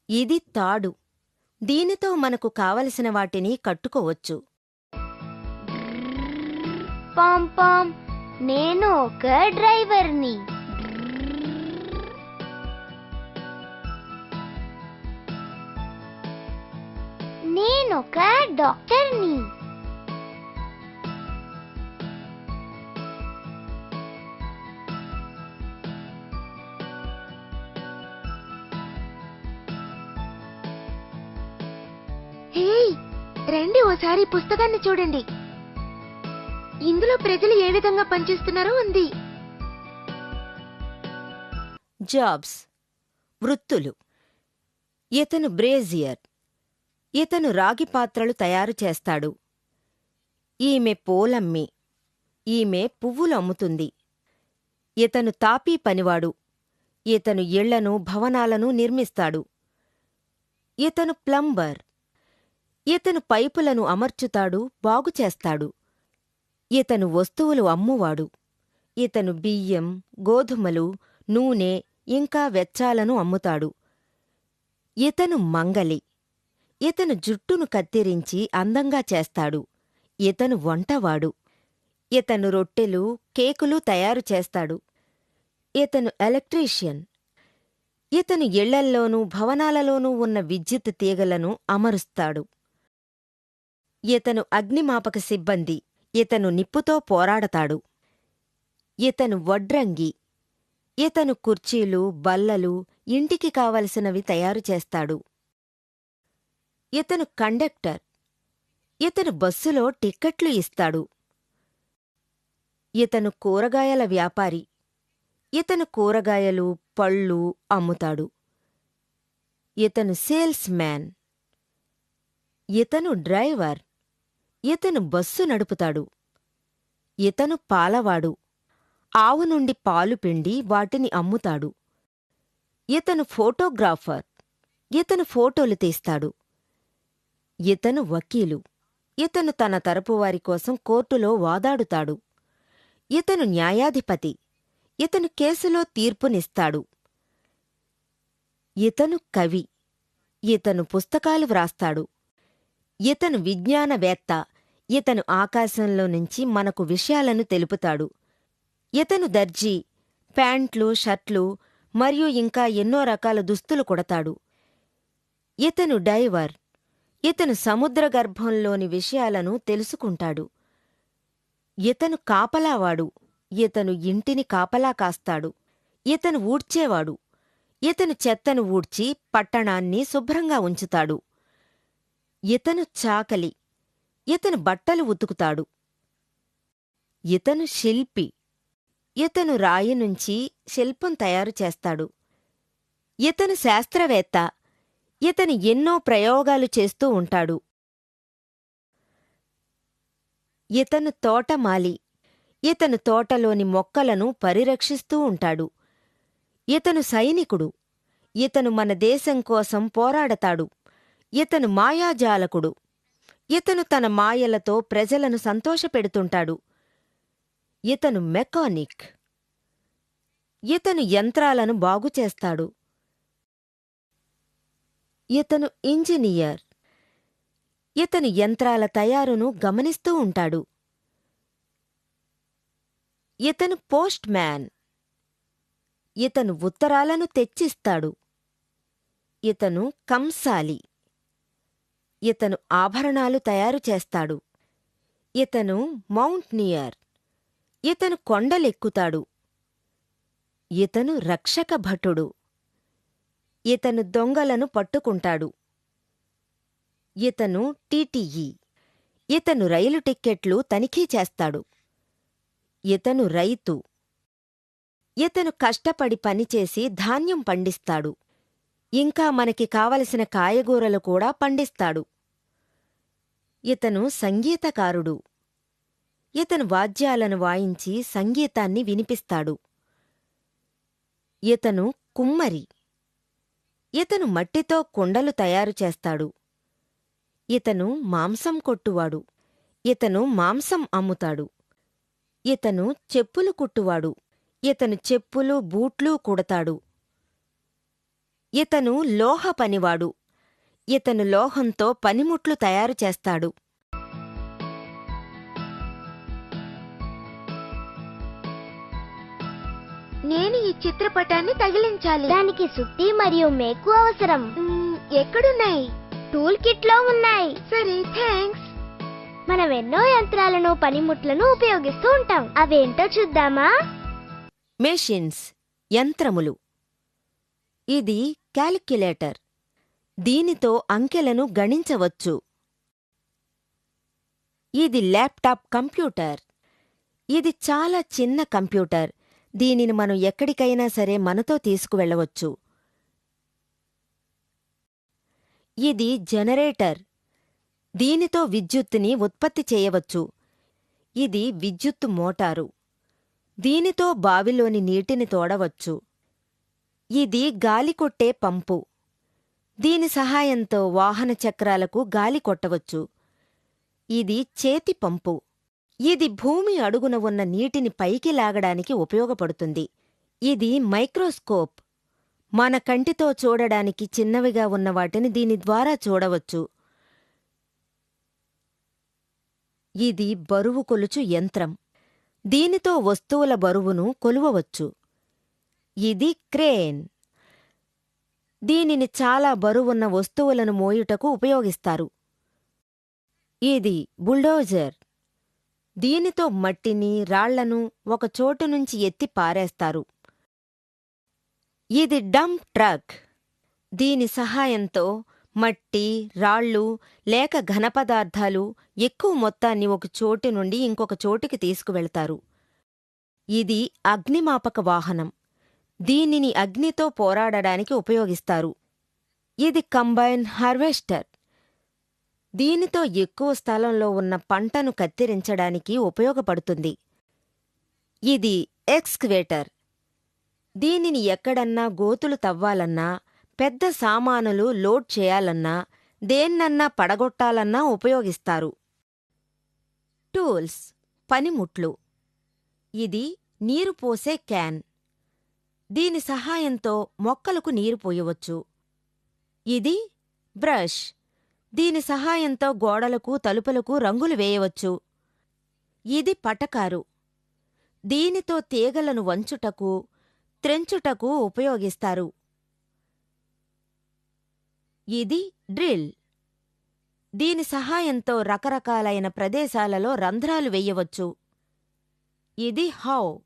ఇది తాడు. దీనితో మనకు కావలసిన వాటిని కట్టుకోవచ్చు. పామ్ పామ్, నేను ఒక డ్రైవర్ని. నేను నేనొక డాక్టర్ని. హే, రండి ఓసారి పుస్తకాన్ని చూడండి. ఇందులో ప్రజలు ఏ విధంగా పనిచేస్తున్నారో ఉంది. జాబ్స్, వృత్తులు. ఇతను బ్రేజియర్. ఇతను రాగి పాత్రలు తయారు చేస్తాడు. ఈమె పూలమ్మి. ఈమె పువ్వులు అమ్ముతుంది. ఇతను తాపీ పనివాడు. ఇతను ఇళ్లను, భవనాలను నిర్మిస్తాడు. ఇతను ప్లంబర్. ఇతను పైపులను అమర్చుతాడు, బాగుచేస్తాడు. ఇతను వస్తువులు అమ్మువాడు. ఇతను బియ్యం, గోధుమలు, నూనె ఇంకా వెచ్చాలను అమ్ముతాడు. ఇతను మంగలి. ఇతను జుట్టును కత్తిరించి అందంగా చేస్తాడు. ఇతను వంటవాడు. ఇతను రొట్టెలు, కేకులు తయారు చేస్తాడు. ఇతను ఎలక్ట్రీషియన్. ఇతను ఇళ్లల్లోనూ, భవనాలలోనూ ఉన్న విద్యుత్ తీగలను అమరుస్తాడు. ఇతను అగ్నిమాపక సిబ్బంది. ఇతను నిప్పుతో పోరాడతాడు. ఇతను వడ్రంగి. ఇతను కుర్చీలు, బల్లలు, ఇంటికి కావలసినవి తయారు చేస్తాడు. ఇతను కండక్టర్. ఇతను బస్సులో టిక్కెట్లు ఇస్తాడు. ఇతను కూరగాయల వ్యాపారి. ఇతను కూరగాయలు, పళ్ళు అమ్ముతాడు. ఇతను సేల్స్ మ్యాన్. ఇతను డ్రైవర్. ఇతను బస్సు నడుపుతాడు. ఇతను పాలవాడు. ఆవు నుండి పాలు పిండి వాటిని అమ్ముతాడు. ఇతను ఫోటోగ్రాఫర్. ఇతను ఫోటోలు తీస్తాడు. ఇతను వకీలు. ఇతను తన తరపువారి కోసం కోర్టులో వాదాడుతాడు. ఇతను న్యాయాధిపతి. ఇతను కేసులో తీర్పునిస్తాడు. ఇతను కవి. ఇతను పుస్తకాలు వ్రాస్తాడు. ఇతను విజ్ఞానవేత్త. ఇతను ఆకాశంలో నుంచి మనకు విషయాలను తెలుపుతాడు. ఇతను దర్జీ. ప్యాంట్లు, షర్ట్లు మరియు ఇంకా ఎన్నో రకాల దుస్తులు కుడతాడు. ఇతను డైవర్. ఇతను సముద్రగర్భంలోని విషయాలను తెలుసుకుంటాడు. ఇతను కాపలావాడు. ఇతను ఇంటిని కాపలా కాస్తాడు. ఇతను ఊడ్చేవాడు. ఇతను చెత్తను ఊడ్చి పట్టణాన్ని శుభ్రంగా ఉంచుతాడు. ఇతను చాకలి. ఇతను బట్టలు ఉతుకుతాడు. ఇతను శిల్పి. ఇతను రాయి నుంచి శిల్పం తయారు చేస్తాడు. ఇతను శాస్త్రవేత్త. ఇతను ఎన్నో ప్రయోగాలు చేస్తూ ఉంటాడు. ఇతను తోటమాలి. ఇతను తోటలోని మొక్కలను పరిరక్షిస్తూ ఉంటాడు. ఇతను సైనికుడు. ఇతను మన దేశం కోసం పోరాడతాడు. ఇతను మాయాజాలకుడు. ఇతను తన మాయలతో ప్రజలను సంతోషపెడుతుంటాడు. ఇతను మెకానిక్. ఇతను యంత్రాలను బాగుచేస్తాడు. ఇతను ఇంజనీర్. ఇతను యంత్రాల తయారును గమనిస్తూ ఉంటాడు. ఇతను పోస్ట్ మ్యాన్. ఇతను ఉత్తరాలను తెచ్చిస్తాడు. ఇతను కంసాలి. ఇతను ఆభరణాలు తయారు చేస్తాడు. ఇతను మౌంటనియర్. ఇతను కొండలెక్కుతాడు. ఇతను రక్షక భటుడు. ఇతను దొంగలను పట్టుకుంటాడు. ఇతను టీటీఈ. ఇతను రైలు టిక్కెట్లు తనిఖీ చేస్తాడు. ఇతను రైతు. ఇతను కష్టపడి పనిచేసి ధాన్యం పండిస్తాడు. ఇంకా మనకి కావలసిన కాయగూరలు కూడా పండిస్తాడు. ఇతను సంగీతకారుడు. ఇతను వాద్యాలను వాయించి సంగీతాన్ని వినిపిస్తాడు. ఇతను కుమ్మరి. ఇతను మట్టితో కుండలు తయారు చేస్తాడు. ఇతను మాంసం కొట్టువాడు. ఇతను మాంసం అమ్ముతాడు. ఇతను చెప్పులు కుట్టువాడు. ఇతను చెప్పులు, బూట్లు కుడతాడు. ఇతను లోహ పనివాడు. ఇతను లోహంతో పనిముట్లు తయారు చేస్తాడు. నేను ఈ చిత్రపటాన్ని తగిలించాలి. దానికి సుత్తి మరియు మేకు అవసరం. ఎక్కడున్నాయి? టూల్ కిట్ లో ఉన్నాయి. సరే, థ్యాంక్స్. మనం ఎన్నో యంత్రాలను పనిముట్లను ఉపయోగిస్తూ ఉంటాం. అవేంటో చూద్దామా? మెషిన్స్ యంత్రములు. ఇది క్యాలిక్యులేటర్. దీనితో అంకెలను గణించవచ్చు. ఇది ల్యాప్టాప్ కంప్యూటర్. ఇది చాలా చిన్న కంప్యూటర్. దీనిని మనం ఎక్కడికైనా సరే మనతో తీసుకువెళ్ళవచ్చు. ఇది జనరేటర్. దీనితో విద్యుత్తుని ఉత్పత్తి చేయవచ్చు. ఇది విద్యుత్తు మోటారు. దీనితో బావిలోని నీటిని తోడవచ్చు. ఇది గాలి కొట్టే పంపు. దీని సహాయంతో వాహన చక్రాలకు గాలి కొట్టవచ్చు. ఇది చేతి పంపు. ఇది భూమి అడుగున ఉన్న నీటిని పైకి లాగడానికి ఉపయోగపడుతుంది. ఇది మైక్రోస్కోప్. మన కంటితో చూడడానికి చిన్నవిగా ఉన్న వాటిని దీని ద్వారా చూడవచ్చు. ఇది బరువు కొలుచు యంత్రం. దీనితో వస్తువుల బరువును కొలువవచ్చు. ఇది క్రేన్. దీనిని చాలా బరువున్న వస్తువులను మోయుటకు ఉపయోగిస్తారు. ఇది బుల్డోజర్. దీనితో మట్టిని, రాళ్లను ఒక చోటు నుంచి ఎత్తి పారేస్తారు. ఇది డంప్ ట్రక్. దీని సహాయంతో మట్టి, రాళ్ళు లేక ఘనపదార్థాలు ఎక్కువ మొత్తాన్ని ఒక చోటు నుండి ఇంకొక చోటుకి తీసుకువెళ్తారు. ఇది అగ్నిమాపక వాహనం. దీనిని అగ్నితో పోరాడడానికి ఉపయోగిస్తారు. ఇది కంబైన్ హార్వెస్టర్. దీనితో ఎక్కువ స్థలంలో ఉన్న పంటను కత్తిరించడానికి ఉపయోగపడుతుంది. ఇది ఎక్స్కవేటర్. దీనిని ఎక్కడన్నా గోతులు తవ్వాలన్నా, పెద్ద సామానులు లోడ్ చేయాలన్నా, దేన్నన్నా పడగొట్టాలన్నా ఉపయోగిస్తారు. టూల్స్ పనిముట్లు. ఇది నీరు పోసే క్యాన్. దీని సహాయంతో మొక్కలకు నీరు పోయవచ్చు. ఇది బ్రష్. దీని సహాయంతో గోడలకు, తలుపులకు రంగులు వేయవచ్చు. ఇది పటకారు. దీనితో తీగలను వంచుటకు, త్రెంచుటకు ఉపయోగిస్తారు. ఇది డ్రిల్. దీని సహాయంతో రకరకాలైన ప్రదేశాలలో రంధ్రాలు వెయ్యవచ్చు. ఇది హౌ.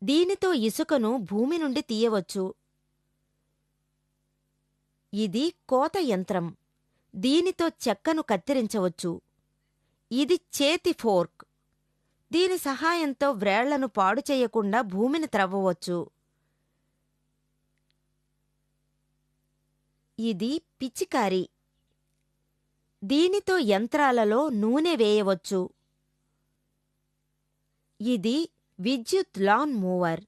దీనితో ఇసుకను భూమి నుండి తీయవచ్చు. ఇది కోత యంత్రం. దీనితో చెక్కను కత్తిరించవచ్చు. ఇది చేతి ఫోర్క్. దీని సహాయంతో వ్రేళ్లను పాడు చేయకుండా భూమిని త్రవ్వవచ్చు. ఇది పిచికారి. దీనితో యంత్రాలలో నూనె వేయవచ్చు. ఇది విద్యుత్ లాన్ మూవర్.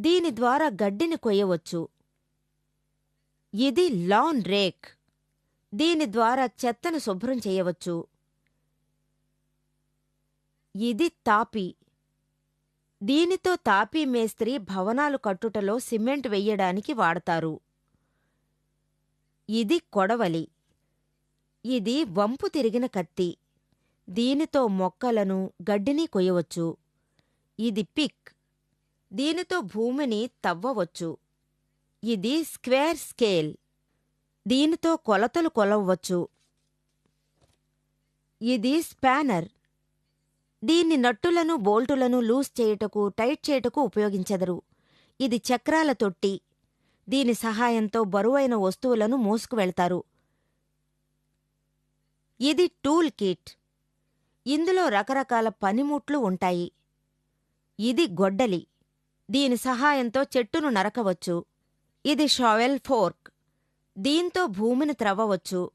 దీని ద్వారా గడ్డిని కొయ్యవచ్చు. ఇది లాన్ రేక్. దీని ద్వారా చెత్తను శుభ్రం చేయవచ్చు. ఇది తాపీ. దీనితో తాపీ మేస్త్రి భవనాలు కట్టుటలో సిమెంట్ వెయ్యడానికి వాడతారు. ఇది కొడవలి. ఇది వంపు తిరిగిన కత్తి. దీనితో మొక్కలను, గడ్డిని కొయ్యవచ్చు. ఇది పిక్. దీనితో భూమిని తవ్వవచ్చు. ఇది స్క్వేర్ స్కేల్. దీనితో కొలతలు కొలవవచ్చు. ఇది స్పానర్. దీన్ని నట్టులను, బోల్టులను లూజ్ చేయుటకు, టైట్ చేయుటకు ఉపయోగించెదరు. ఇది చక్రాల తొట్టి. దీని సహాయంతో బరువైన వస్తువులను మోసుకువెళ్తారు. ఇది టూల్ కిట్. ఇందులో రకరకాల పనిముట్లు ఉంటాయి. ఇది గొడ్డలి. దీని సహాయంతో చెట్టును నరకవచ్చు. ఇది షావెల్ ఫోర్క్. దీంతో భూమిని త్రవ్వవచ్చు.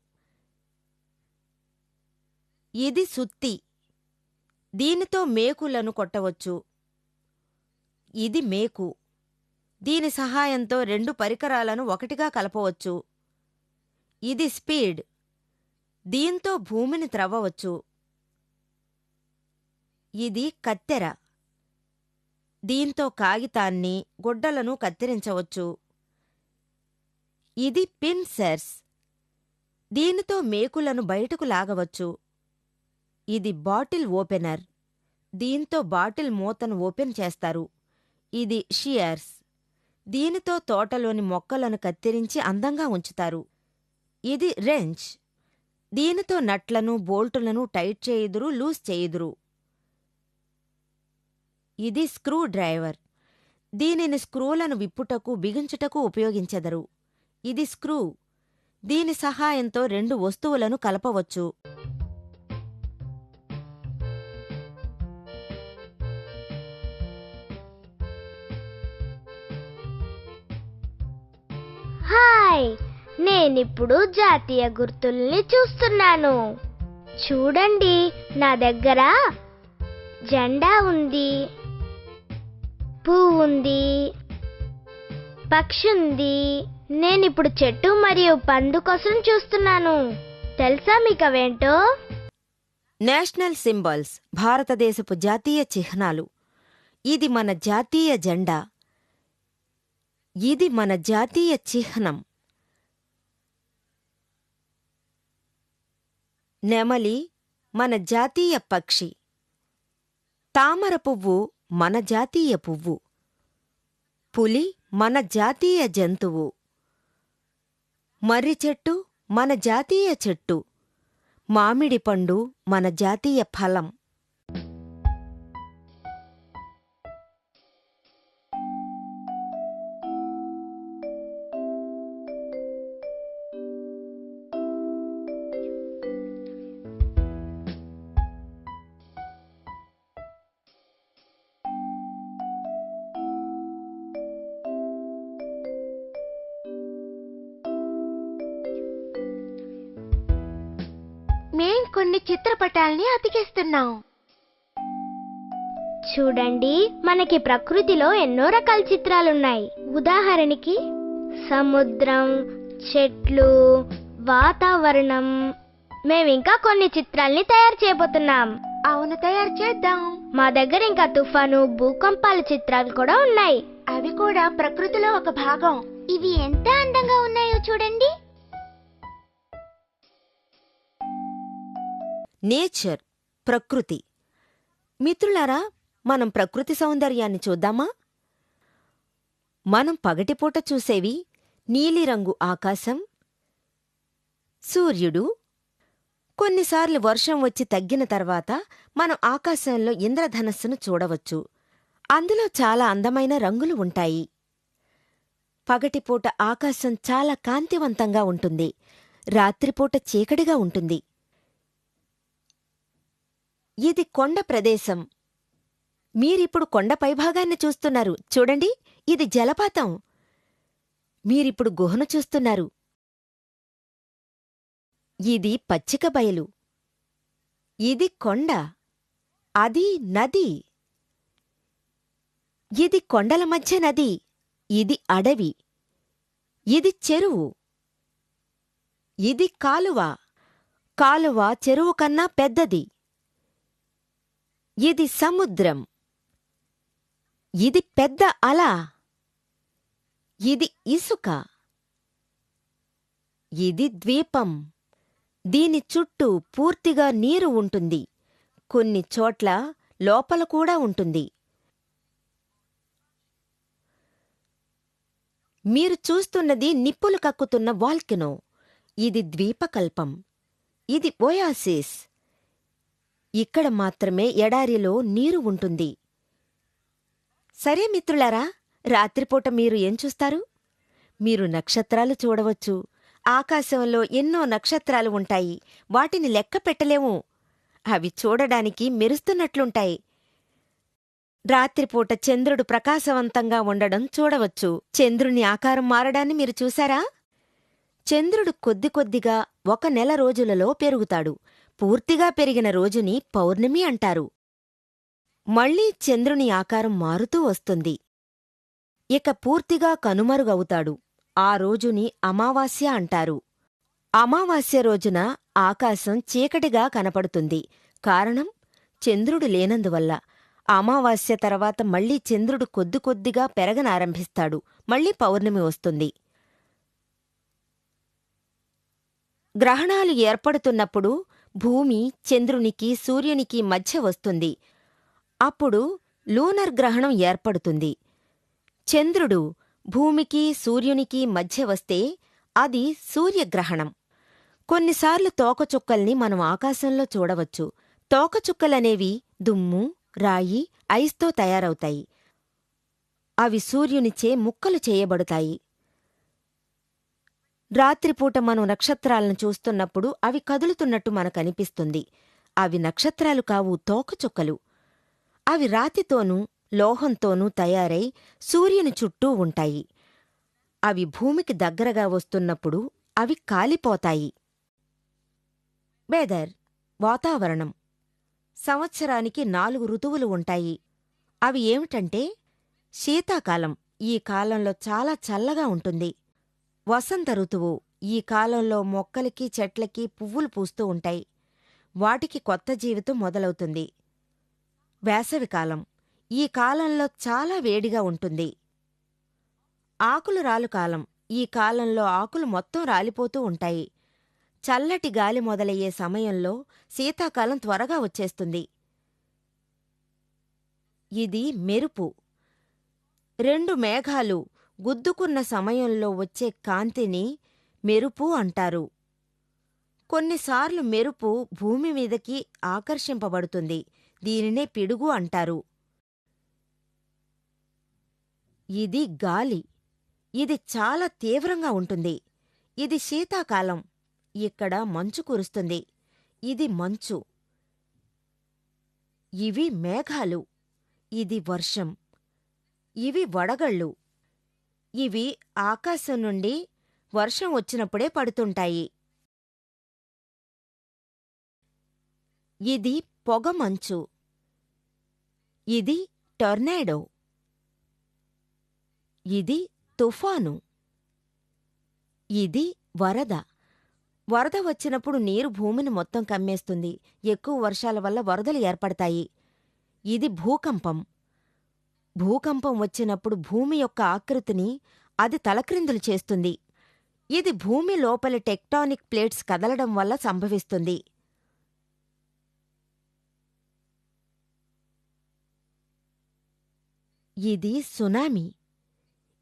ఇది సుత్తి. దీనితో మేకులను కొట్టవచ్చు. ఇది మేకు. దీని సహాయంతో రెండు పరికరాలను ఒకటిగా కలపవచ్చు. ఇది స్పీడ్. దీంతో భూమిని త్రవ్వవచ్చు. ఇది కత్తెర. దీంతో కాగితాన్ని, గుడ్డలను కత్తిరించవచ్చు. ఇది పిన్సెర్స్. దీనితో మేకులను బయటకు లాగవచ్చు. ఇది బాటిల్ ఓపెనర్. దీంతో బాటిల్ మూతను ఓపెన్ చేస్తారు. ఇది షియర్స్. దీనితో తోటలోని మొక్కలను కత్తిరించి అందంగా ఉంచుతారు. ఇది రెంచ్. దీనితో నట్లను బోల్టులను టైట్ చేయుదురు, లూజ్ చేయుదురు. ఇది స్క్రూ డ్రైవర్. దీనిని స్క్రూలను విప్పుటకు బిగించుటకు ఉపయోగించెదరు. ఇది స్క్రూ. దీని సహాయంతో రెండు వస్తువులను కలపవచ్చు. హాయ్, నేనిప్పుడు జాతీయ గుర్తుల్ని చూస్తున్నాను. చూడండి, నా దగ్గర జెండా ఉంది, పువ్వు ఉంది, పక్షి ఉంది. నేనిప్పుడు చెట్టు మరియు పండు కోసం చూస్తున్నాను. తెలుసా మీకు అవేంటో? నేషనల్ సింబల్స్, భారతదేశపు జాతీయ చిహ్నాలు. ఇది మన జాతీయ జెండా. ఇది మన జాతీయ చిహ్నం. నెమలి మన జాతీయ పక్షి. తామర పువ్వు మన జాతీయ పువ్వు. పులి మన జాతీయ జంతువు. మర్రి చెట్టు మన జాతీయ చెట్టు. మామిడి పండు మన జాతీయ ఫలం. మేం కొన్ని చిత్రపటాల్ని అతికిస్తున్నాం. చూడండి, మనకి ప్రకృతిలో ఎన్నో రకాల చిత్రాలున్నాయి. ఉదాహరణకి సముద్రం, చెట్లు, వాతావరణం. మేమింకా కొన్ని చిత్రాల్ని తయారు చేయబోతున్నాం. అవును, తయారు చేద్దాం. మా దగ్గర ఇంకా తుఫాను, భూకంపాల చిత్రాలు కూడా ఉన్నాయి. అవి కూడా ప్రకృతిలో ఒక భాగం. ఇవి ఎంత అందంగా ఉన్నాయో చూడండి. నేచర్, ప్రకృతి. మిత్రులారా, మనం ప్రకృతి సౌందర్యాన్ని చూద్దామా? మనం పగటిపూట చూసేవి నీలిరంగు ఆకాశం, సూర్యుడు. కొన్నిసార్లు వర్షం వచ్చి తగ్గిన తర్వాత మనం ఆకాశంలో ఇంద్రధనస్సును చూడవచ్చు. అందులో చాలా అందమైన రంగులు ఉంటాయి. పగటిపూట ఆకాశం చాలా కాంతివంతంగా ఉంటుంది. రాత్రిపూట చీకటిగా ఉంటుంది. ఇది కొండ ప్రదేశం. మీరిప్పుడు కొండ పైభాగాన్ని చూస్తున్నారు. చూడండి, ఇది జలపాతం. మీరిప్పుడు గుహను చూస్తున్నారు. ఇది పచ్చిక బయలు. ఇది కొండ. అది నది. ఇది కొండల మధ్య నది. ఇది అడవి. ఇది చెరువు. ఇది కాలువ. కాలువ చెరువు కన్నా పెద్దది. ఇది సముద్రం. ఇది పెద్ద అల. ఇది ఇసుక. ఇది ద్వీపం. దీని చుట్టూ పూర్తిగా నీరు ఉంటుంది. కొన్ని చోట్ల లోపల కూడా ఉంటుంది. మీరు చూస్తున్నది నిప్పులు కక్కుతున్న వాల్కెనో. ఇది ద్వీపకల్పం. ఇది ఓయాసిస్. ఇక్కడ మాత్రమే ఎడారిలో నీరు ఉంటుంది. సరే మిత్రులారా, రాత్రిపూట మీరు ఏం చూస్తారు? మీరు నక్షత్రాలు చూడవచ్చు. ఆకాశంలో ఎన్నో నక్షత్రాలు ఉంటాయి. వాటిని లెక్క పెట్టలేము. అవి చూడడానికి మెరుస్తున్నట్లుంటాయి. రాత్రిపూట చంద్రుడు ప్రకాశవంతంగా ఉండడం చూడవచ్చు. చంద్రుని ఆకారం మారడాన్ని మీరు చూశారా? చంద్రుడు కొద్ది కొద్దిగా 1 నెల రోజులలో పెరుగుతాడు. పూర్తిగా పెరిగిన రోజుని పౌర్ణమి అంటారు. మళ్లీ చంద్రుని ఆకారం మారుతూ వస్తుంది. ఇక పూర్తిగా కనుమరుగవుతాడు. ఆ రోజుని అమావాస్య అంటారు. అమావాస్య రోజున ఆకాశం చీకటిగా కనపడుతుంది. కారణం చంద్రుడు లేనందువల్ల. అమావాస్య తర్వాత మళ్లీ చంద్రుడు కొద్ది కొద్దిగా పెరగనారంభిస్తాడు. మళ్లీ పౌర్ణమి వస్తుంది. గ్రహణాలు ఏర్పడుతున్నప్పుడు భూమి చంద్రునికి, సూర్యునికి మధ్య వస్తుంది. అప్పుడు లూనర్ గ్రహణం ఏర్పడుతుంది. చంద్రుడు భూమికి, సూర్యునికి మధ్య వస్తే అది సూర్యగ్రహణం. కొన్నిసార్లు తోకచుక్కల్ని మనం ఆకాశంలో చూడవచ్చు. తోకచుక్కలనేవి దుమ్ము, రాయి, ఐస్తో తయారవుతాయి. అవి సూర్యునిచే ముక్కలు చేయబడతాయి. రాత్రిపూట మనం నక్షత్రాలను చూస్తున్నప్పుడు అవి కదులుతున్నట్టు మనకనిపిస్తుంది. అవి నక్షత్రాలు కావు, తోకచుక్కలు. అవి రాతితోనూ లోహంతోనూ తయారై సూర్యుని చుట్టూ ఉంటాయి. అవి భూమికి దగ్గరగా వస్తున్నప్పుడు అవి కాలిపోతాయి. వెదర్, వాతావరణం. సంవత్సరానికి 4 ఋతువులు ఉంటాయి. అవి ఏమిటంటే, శీతాకాలం, ఈ కాలంలో చాలా చల్లగా ఉంటుంది. వసంత ఋతువు, ఈ కాలంలో మొక్కలకి చెట్లకి పువ్వులు పూస్తూ ఉంటాయి. వాటికి కొత్త జీవితం మొదలవుతుంది. వేసవికాలం, ఈ కాలంలో చాలా వేడిగా ఉంటుంది. ఆకులు రాలు కాలం, ఈ కాలంలో ఆకులు మొత్తం రాలిపోతూ ఉంటాయి. చల్లటి గాలి మొదలయ్యే సమయంలో శీతాకాలం త్వరగా వచ్చేస్తుంది. ఇది మెరుపు. 2 మేఘాలు గుద్దుకున్న సమయంలో వచ్చే కాంతిని మెరుపు అంటారు. కొన్నిసార్లు మెరుపు భూమి మీదకి ఆకర్షింపబడుతుంది. దీనినే పిడుగు అంటారు. ఇది గాలి. ఇది చాలా తీవ్రంగా ఉంటుంది. ఇది శీతాకాలం. ఇక్కడ మంచు కురుస్తుంది. ఇది మంచు. ఇవి మేఘాలు. ఇది వర్షం. ఇవి వడగళ్ళు. ఇవి ఆకాశం నుండి వర్షం వచ్చినప్పుడే పడుతుంటాయి. ఇది పొగమంచు. ఇది టొర్నాడో. ఇది తుఫాను. ఇది వరద. వరద వచ్చినప్పుడు నీరు భూమిని మొత్తం కమ్మేస్తుంది. ఎక్కువ వర్షాల వల్ల వరదలు ఏర్పడతాయి. ఇది భూకంపం. భూకంపం వచ్చినప్పుడు భూమి యొక్క ఆకృతిని అది తలక్రిందులు చేస్తుంది. ఇది భూమి లోపలి టెక్టానిక్ ప్లేట్స్ కదలడం వల్ల సంభవిస్తుంది. ఇది సునామీ.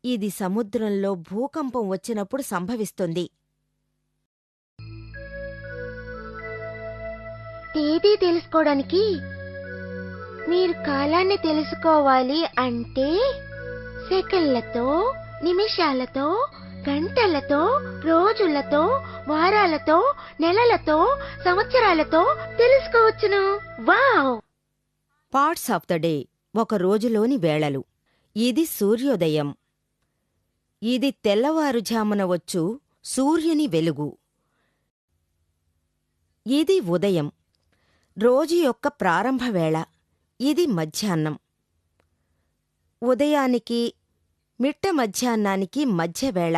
ఇది సముద్రంలో భూకంపం వచ్చినప్పుడు సంభవిస్తుంది. తేదీ తెలుసుకోవడానికి మీరు కాలాన్ని తెలుసుకోవాలి అంటే సెకన్లతో, నిమిషాలతో, గంటలతో, రోజులతో, వారాలతో, నెలలతో, సంవత్సరాలతో తెలుసుకోవచ్చును. Wow! Parts of the day, ఒక రోజులోని వేళలు. ఇది సూర్యోదయం. ఇది తెల్లవారుజామున వచ్చు సూర్యుని వెలుగు. ఇది ఉదయం, రోజు యొక్క ప్రారంభవేళ. ఇది మధ్యాహ్నం. ఉదయానికి మిట్ట మధ్యాహ్నానికి మధ్యవేళ.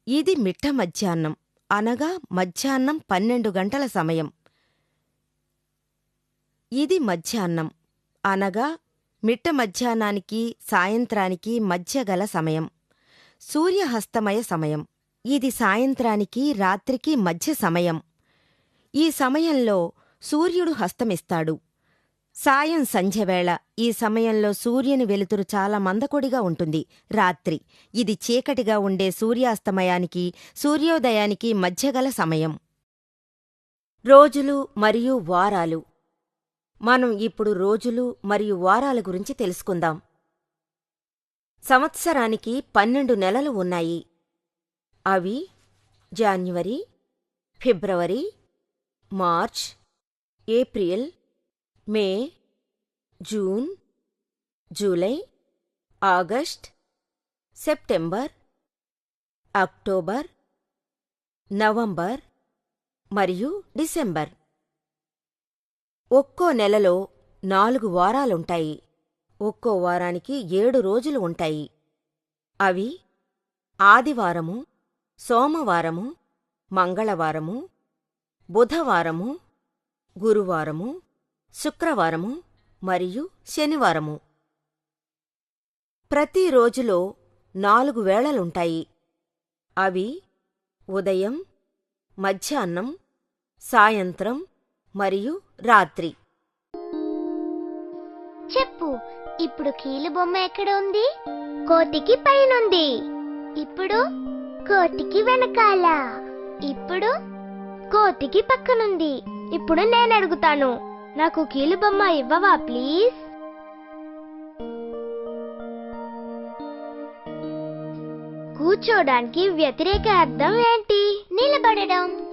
ఇది మిట్ట మధ్యాహ్నం, అనగా మధ్యాహ్నం 12 గంటల సమయం. ఇది మధ్యాహ్నం, అనగా మిట్ట మధ్యాహ్నానికి సాయంత్రానికి మధ్య గల సమయం. సూర్యహస్తమయ సమయం. ఇది సాయంత్రానికి రాత్రికి మధ్య సమయం. ఈ సమయంలో సూర్యుడు హస్తమిస్తాడు. సాయం సంధ్యవేళ. ఈ సమయంలో సూర్యుని వెలుతురు చాలా మందకొడిగా ఉంటుంది. రాత్రి. ఇది చీకటిగా ఉండే సూర్యాస్తమయానికి సూర్యోదయానికి మధ్యగల సమయం. రోజులు మరియు వారాలు. మనం ఇప్పుడు రోజులు మరియు వారాల గురించి తెలుసుకుందాం. సంవత్సరానికి 12 నెలలు ఉన్నాయి. అవి January, February, March, April, May, June, July, August, September, October, November మరియు డిసెంబర్. ఒక్కో నెలలో 4 వారాలుంటాయి. ఒక్కో వారానికి 7 రోజులు ఉంటాయి. అవి ఆదివారము, సోమవారము, మంగళవారము, బుధవారము, గురువారము, శుక్రవారము మరియు శనివారము. ప్రతి రోజులో 4 వేళలుంటాయి. అవి ఉదయం, మధ్యాహ్నం, సాయంత్రం మరియు రాత్రి. చెప్పు, ఇప్పుడు కీలుబొమ్మ ఎక్కడ ఉంది? కోతికి పైనుంది. ఇప్పుడు కోతికి వెనకాల. ఇప్పుడు కోతికి పక్కనుంది. ఇప్పుడు నేను అడుగుతాను. నాకు కీలుబొమ్మ ఇవ్వవా ప్లీజ్? కూర్చోడానికి వ్యతిరేక అర్థం ఏంటి? నిలబడడం.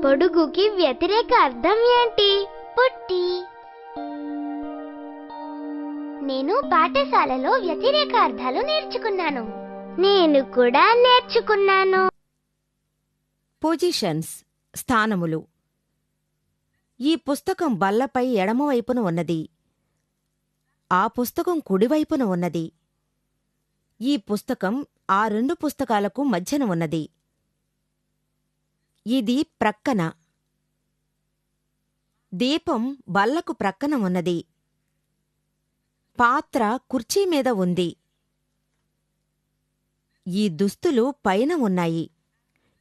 పొడుగుకి వ్యతిరేక అర్థం ఏంటి? పొట్టి. నేను పాఠశాలలో వ్యతిరేక అర్థాలు నేర్చుకున్నాను. నేను కూడా నేర్చుకున్నాను. పొజిషన్స్ స్థానములు. ఈ పుస్తకం బల్లపై ఎడమవైపున ఉన్నది. ఆ పుస్తకం కుడివైపున ఉన్నది. ఈ పుస్తకం ఆ రెండు పుస్తకాలకు మధ్యన ఉన్నది. ఇది ప్రక్కన. దీపం బల్లకు ప్రక్కన ఉన్నది. పాత్ర కుర్చీ మీద ఉంది. ఈ దుస్తులు పైన ఉన్నాయి.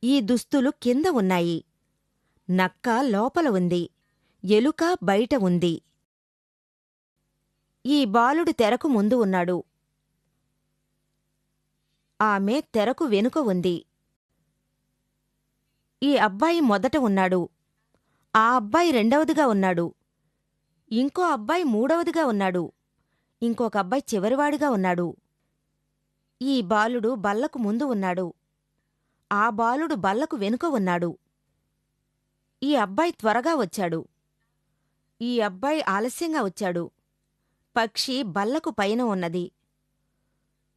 ఈ దుస్తులు కింద ఉన్నాయి. నక్క లోపల ఉంది. ఎలుక బయట ఉంది. ఈ బాలుడు తెరకు ముందు ఉన్నాడు. ఆమె తెరకు వెనుక ఉంది. ఈ అబ్బాయి మొదట ఉన్నాడు. ఆ అబ్బాయి రెండవదిగా ఉన్నాడు. ఇంకో అబ్బాయి మూడవదిగా ఉన్నాడు. ఇంకొక అబ్బాయి చివరివాడిగా ఉన్నాడు. ఈ బాలుడు బల్లకు ముందు ఉన్నాడు. ఆ బాలుడు బల్లకు వెనుక ఉన్నాడు. ఈ అబ్బాయి త్వరగా వచ్చాడు. ఈ అబ్బాయి ఆలస్యంగా వచ్చాడు. పక్షి బల్లకు పైన ఉన్నది.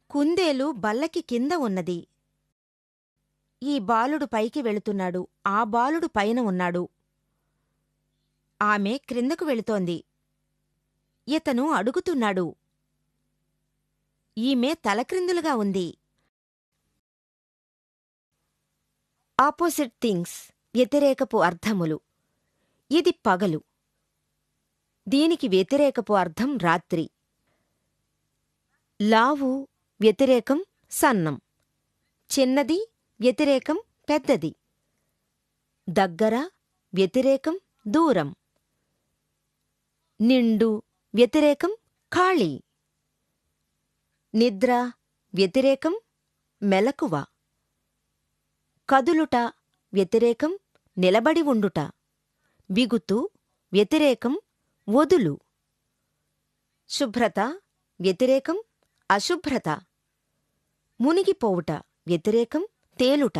కుందేలు బల్లకి కింద ఉన్నది. ఈ బాలుడు పైకి వెళుతున్నాడు. ఆ బాలుడు పైన ఉన్నాడు. ఆమె క్రిందకు వెళుతోంది. ఇతను అడుగుతున్నాడు. ఈమె తలక్రిందులుగా ఉంది. ఆపోజిట్ థింగ్స్ వ్యతిరేకపు అర్థములు. ఇది పగలు. దీనికి వ్యతిరేకపు అర్థం రాత్రి. లావు వ్యతిరేకం సన్నం. చిన్నది వ్యతిరేకం పెద్దది. దగ్గర వ్యతిరేకం దూరం. నిండు వ్యతిరేకం ఖాళీ. నిద్ర వ్యతిరేకం మెలకువ. కదులుట వ్యతిరేకం నిలబడి ఉండుట. బిగుతు వ్యతిరేకం వదులు. శుభ్రత వ్యతిరేకం అశుభ్రత. మునిగిపోవుట వ్యతిరేకం తేలుట.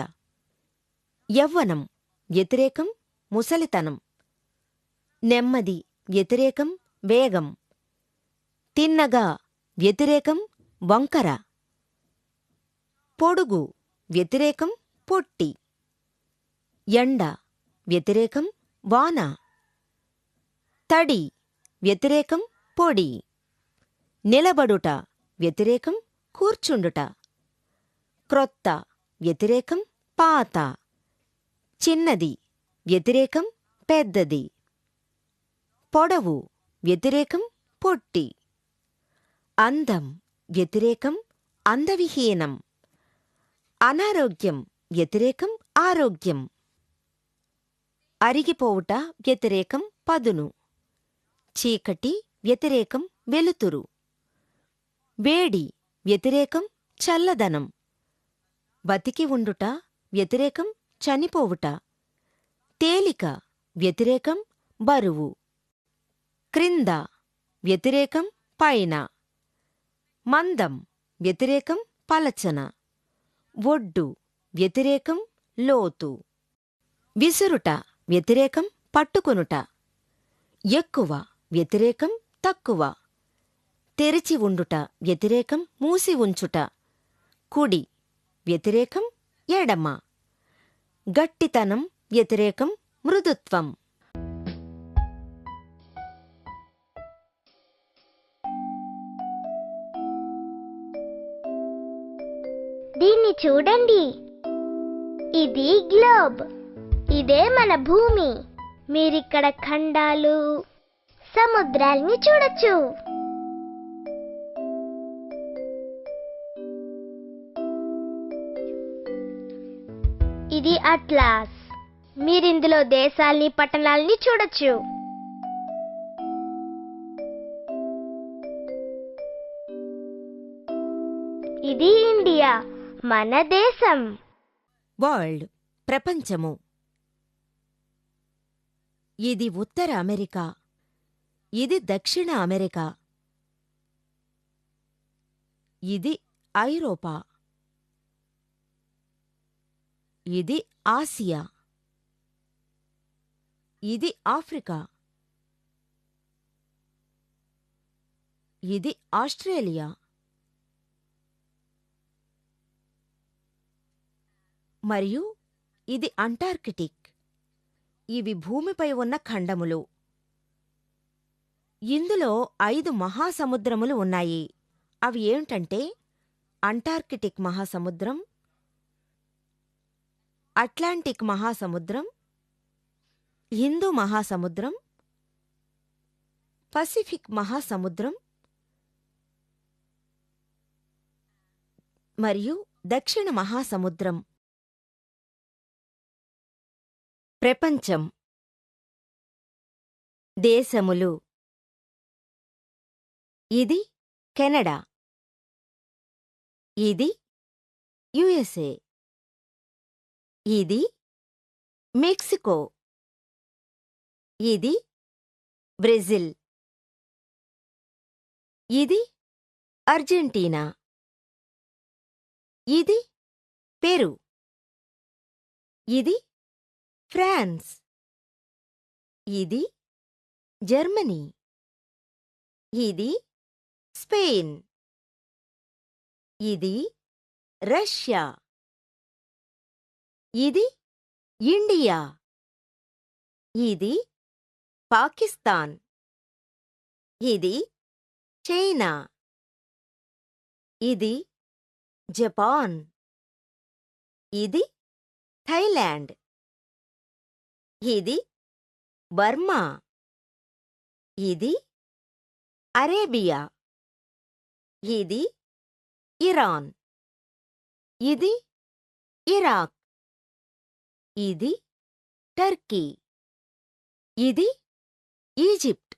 యవ్వనం వ్యతిరేకం ముసలితనం. నెమ్మది వ్యతిరేకం వేగం. తిన్నగా వ్యతిరేకం వంకర. పొడుగు వ్యతిరేకం పొట్టి. ఎండ వ్యతిరేకం వాన. తడి వ్యతిరేకం పొడి. నిలబడుట వ్యతిరేకం కూర్చుండుట. క్రొత్త వ్యతిరేకం పాత. చిన్నది వ్యతిరేకం పెద్దది. పొడవు వ్యతిరేకం పొట్టి. అందం వ్యతిరేకం అందవిహీనం. అనారోగ్యం వ్యతిరేకం ఆరోగ్యం. అరిగిపోవుట వ్యతిరేకం పదును. చీకటి వ్యతిరేకం వెలుతురు. వేడి వ్యతిరేకం చల్లదనం. బతికి ఉండుట వ్యతిరేకం చనిపోవుట. తేలిక వ్యతిరేకం బరువు. క్రింద వ్యతిరేకం పైన. మందం వ్యతిరేకం పలచన. ఒడ్డు వ్యతిరేకం లోతు. విసురుట వ్యతిరేకం పట్టుకొనుట. ఎక్కువ వ్యతిరేకం తక్కువ. తెరిచి ఉండుట వ్యతిరేకం మూసి ఉంచుట. కుడి వ్యతిరేకం ఎడమ. గట్టితనం వ్యతిరేకం మృదుత్వం. దీన్ని చూడండి. ఇది గ్లోబ్. ఇదే మన భూమి. మీరిక్కడ ఖండాలు సముద్రాల్ని చూడొచ్చు. ఇది అట్లాస్. మీరిందులో దేశాల్ని పట్టణాల్ని చూడొచ్చు. ఇది ఇండియా, మన దేశం. వరల్డ్ ప్రపంచము. ఇది ఉత్తర అమెరికా. ఇది దక్షిణ అమెరికా. ఇది ఐరోపా. ఇది ఆసియా. ఇది ఆఫ్రికా. ఇది ఆస్ట్రేలియా. మరియు ఇది అంటార్కిటిక్. ఇవి భూమిపై ఉన్న ఖండములు. ఇందులో 5 మహాసముద్రములు ఉన్నాయి. అవి ఏంటంటే అంటార్కిటిక్ మహాసముద్రం, అట్లాంటిక్ మహాసముద్రం, హిందూ మహాసముద్రం, పసిఫిక్ మహాసముద్రం మరియు దక్షిణ మహాసముద్రం. ప్రపంచం. దేశములు. ఇది కెనడా. ఇది యుఎస్ఏ. ఇది మెక్సికో. ఇది బ్రెజిల్. ఇది అర్జెంటీనా. ఇది పెరు. ఇది ఫ్రాన్స్. ఇది జర్మనీ. ఇది స్పెయిన్. ఇది రష్యా. ఇది ఇండియా. ఇది పాకిస్తాన్. ఇది చైనా. ఇది జపాన్. ఇది థైలాండ్. ఇది బర్మా. ఇది అరేబియా. ఇది ఇరాన్. ఇది ఇరాక్. ఇది టర్కీ. ఇది ఈజిప్ట్.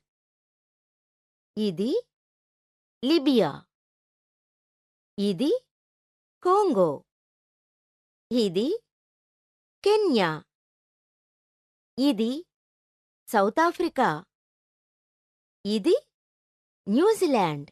ఇది లిబియా. ఇది కోంగో. ఇది కెన్యా. ఇది సౌత్ ఆఫ్రికా. ఇది న్యూజిలాండ్.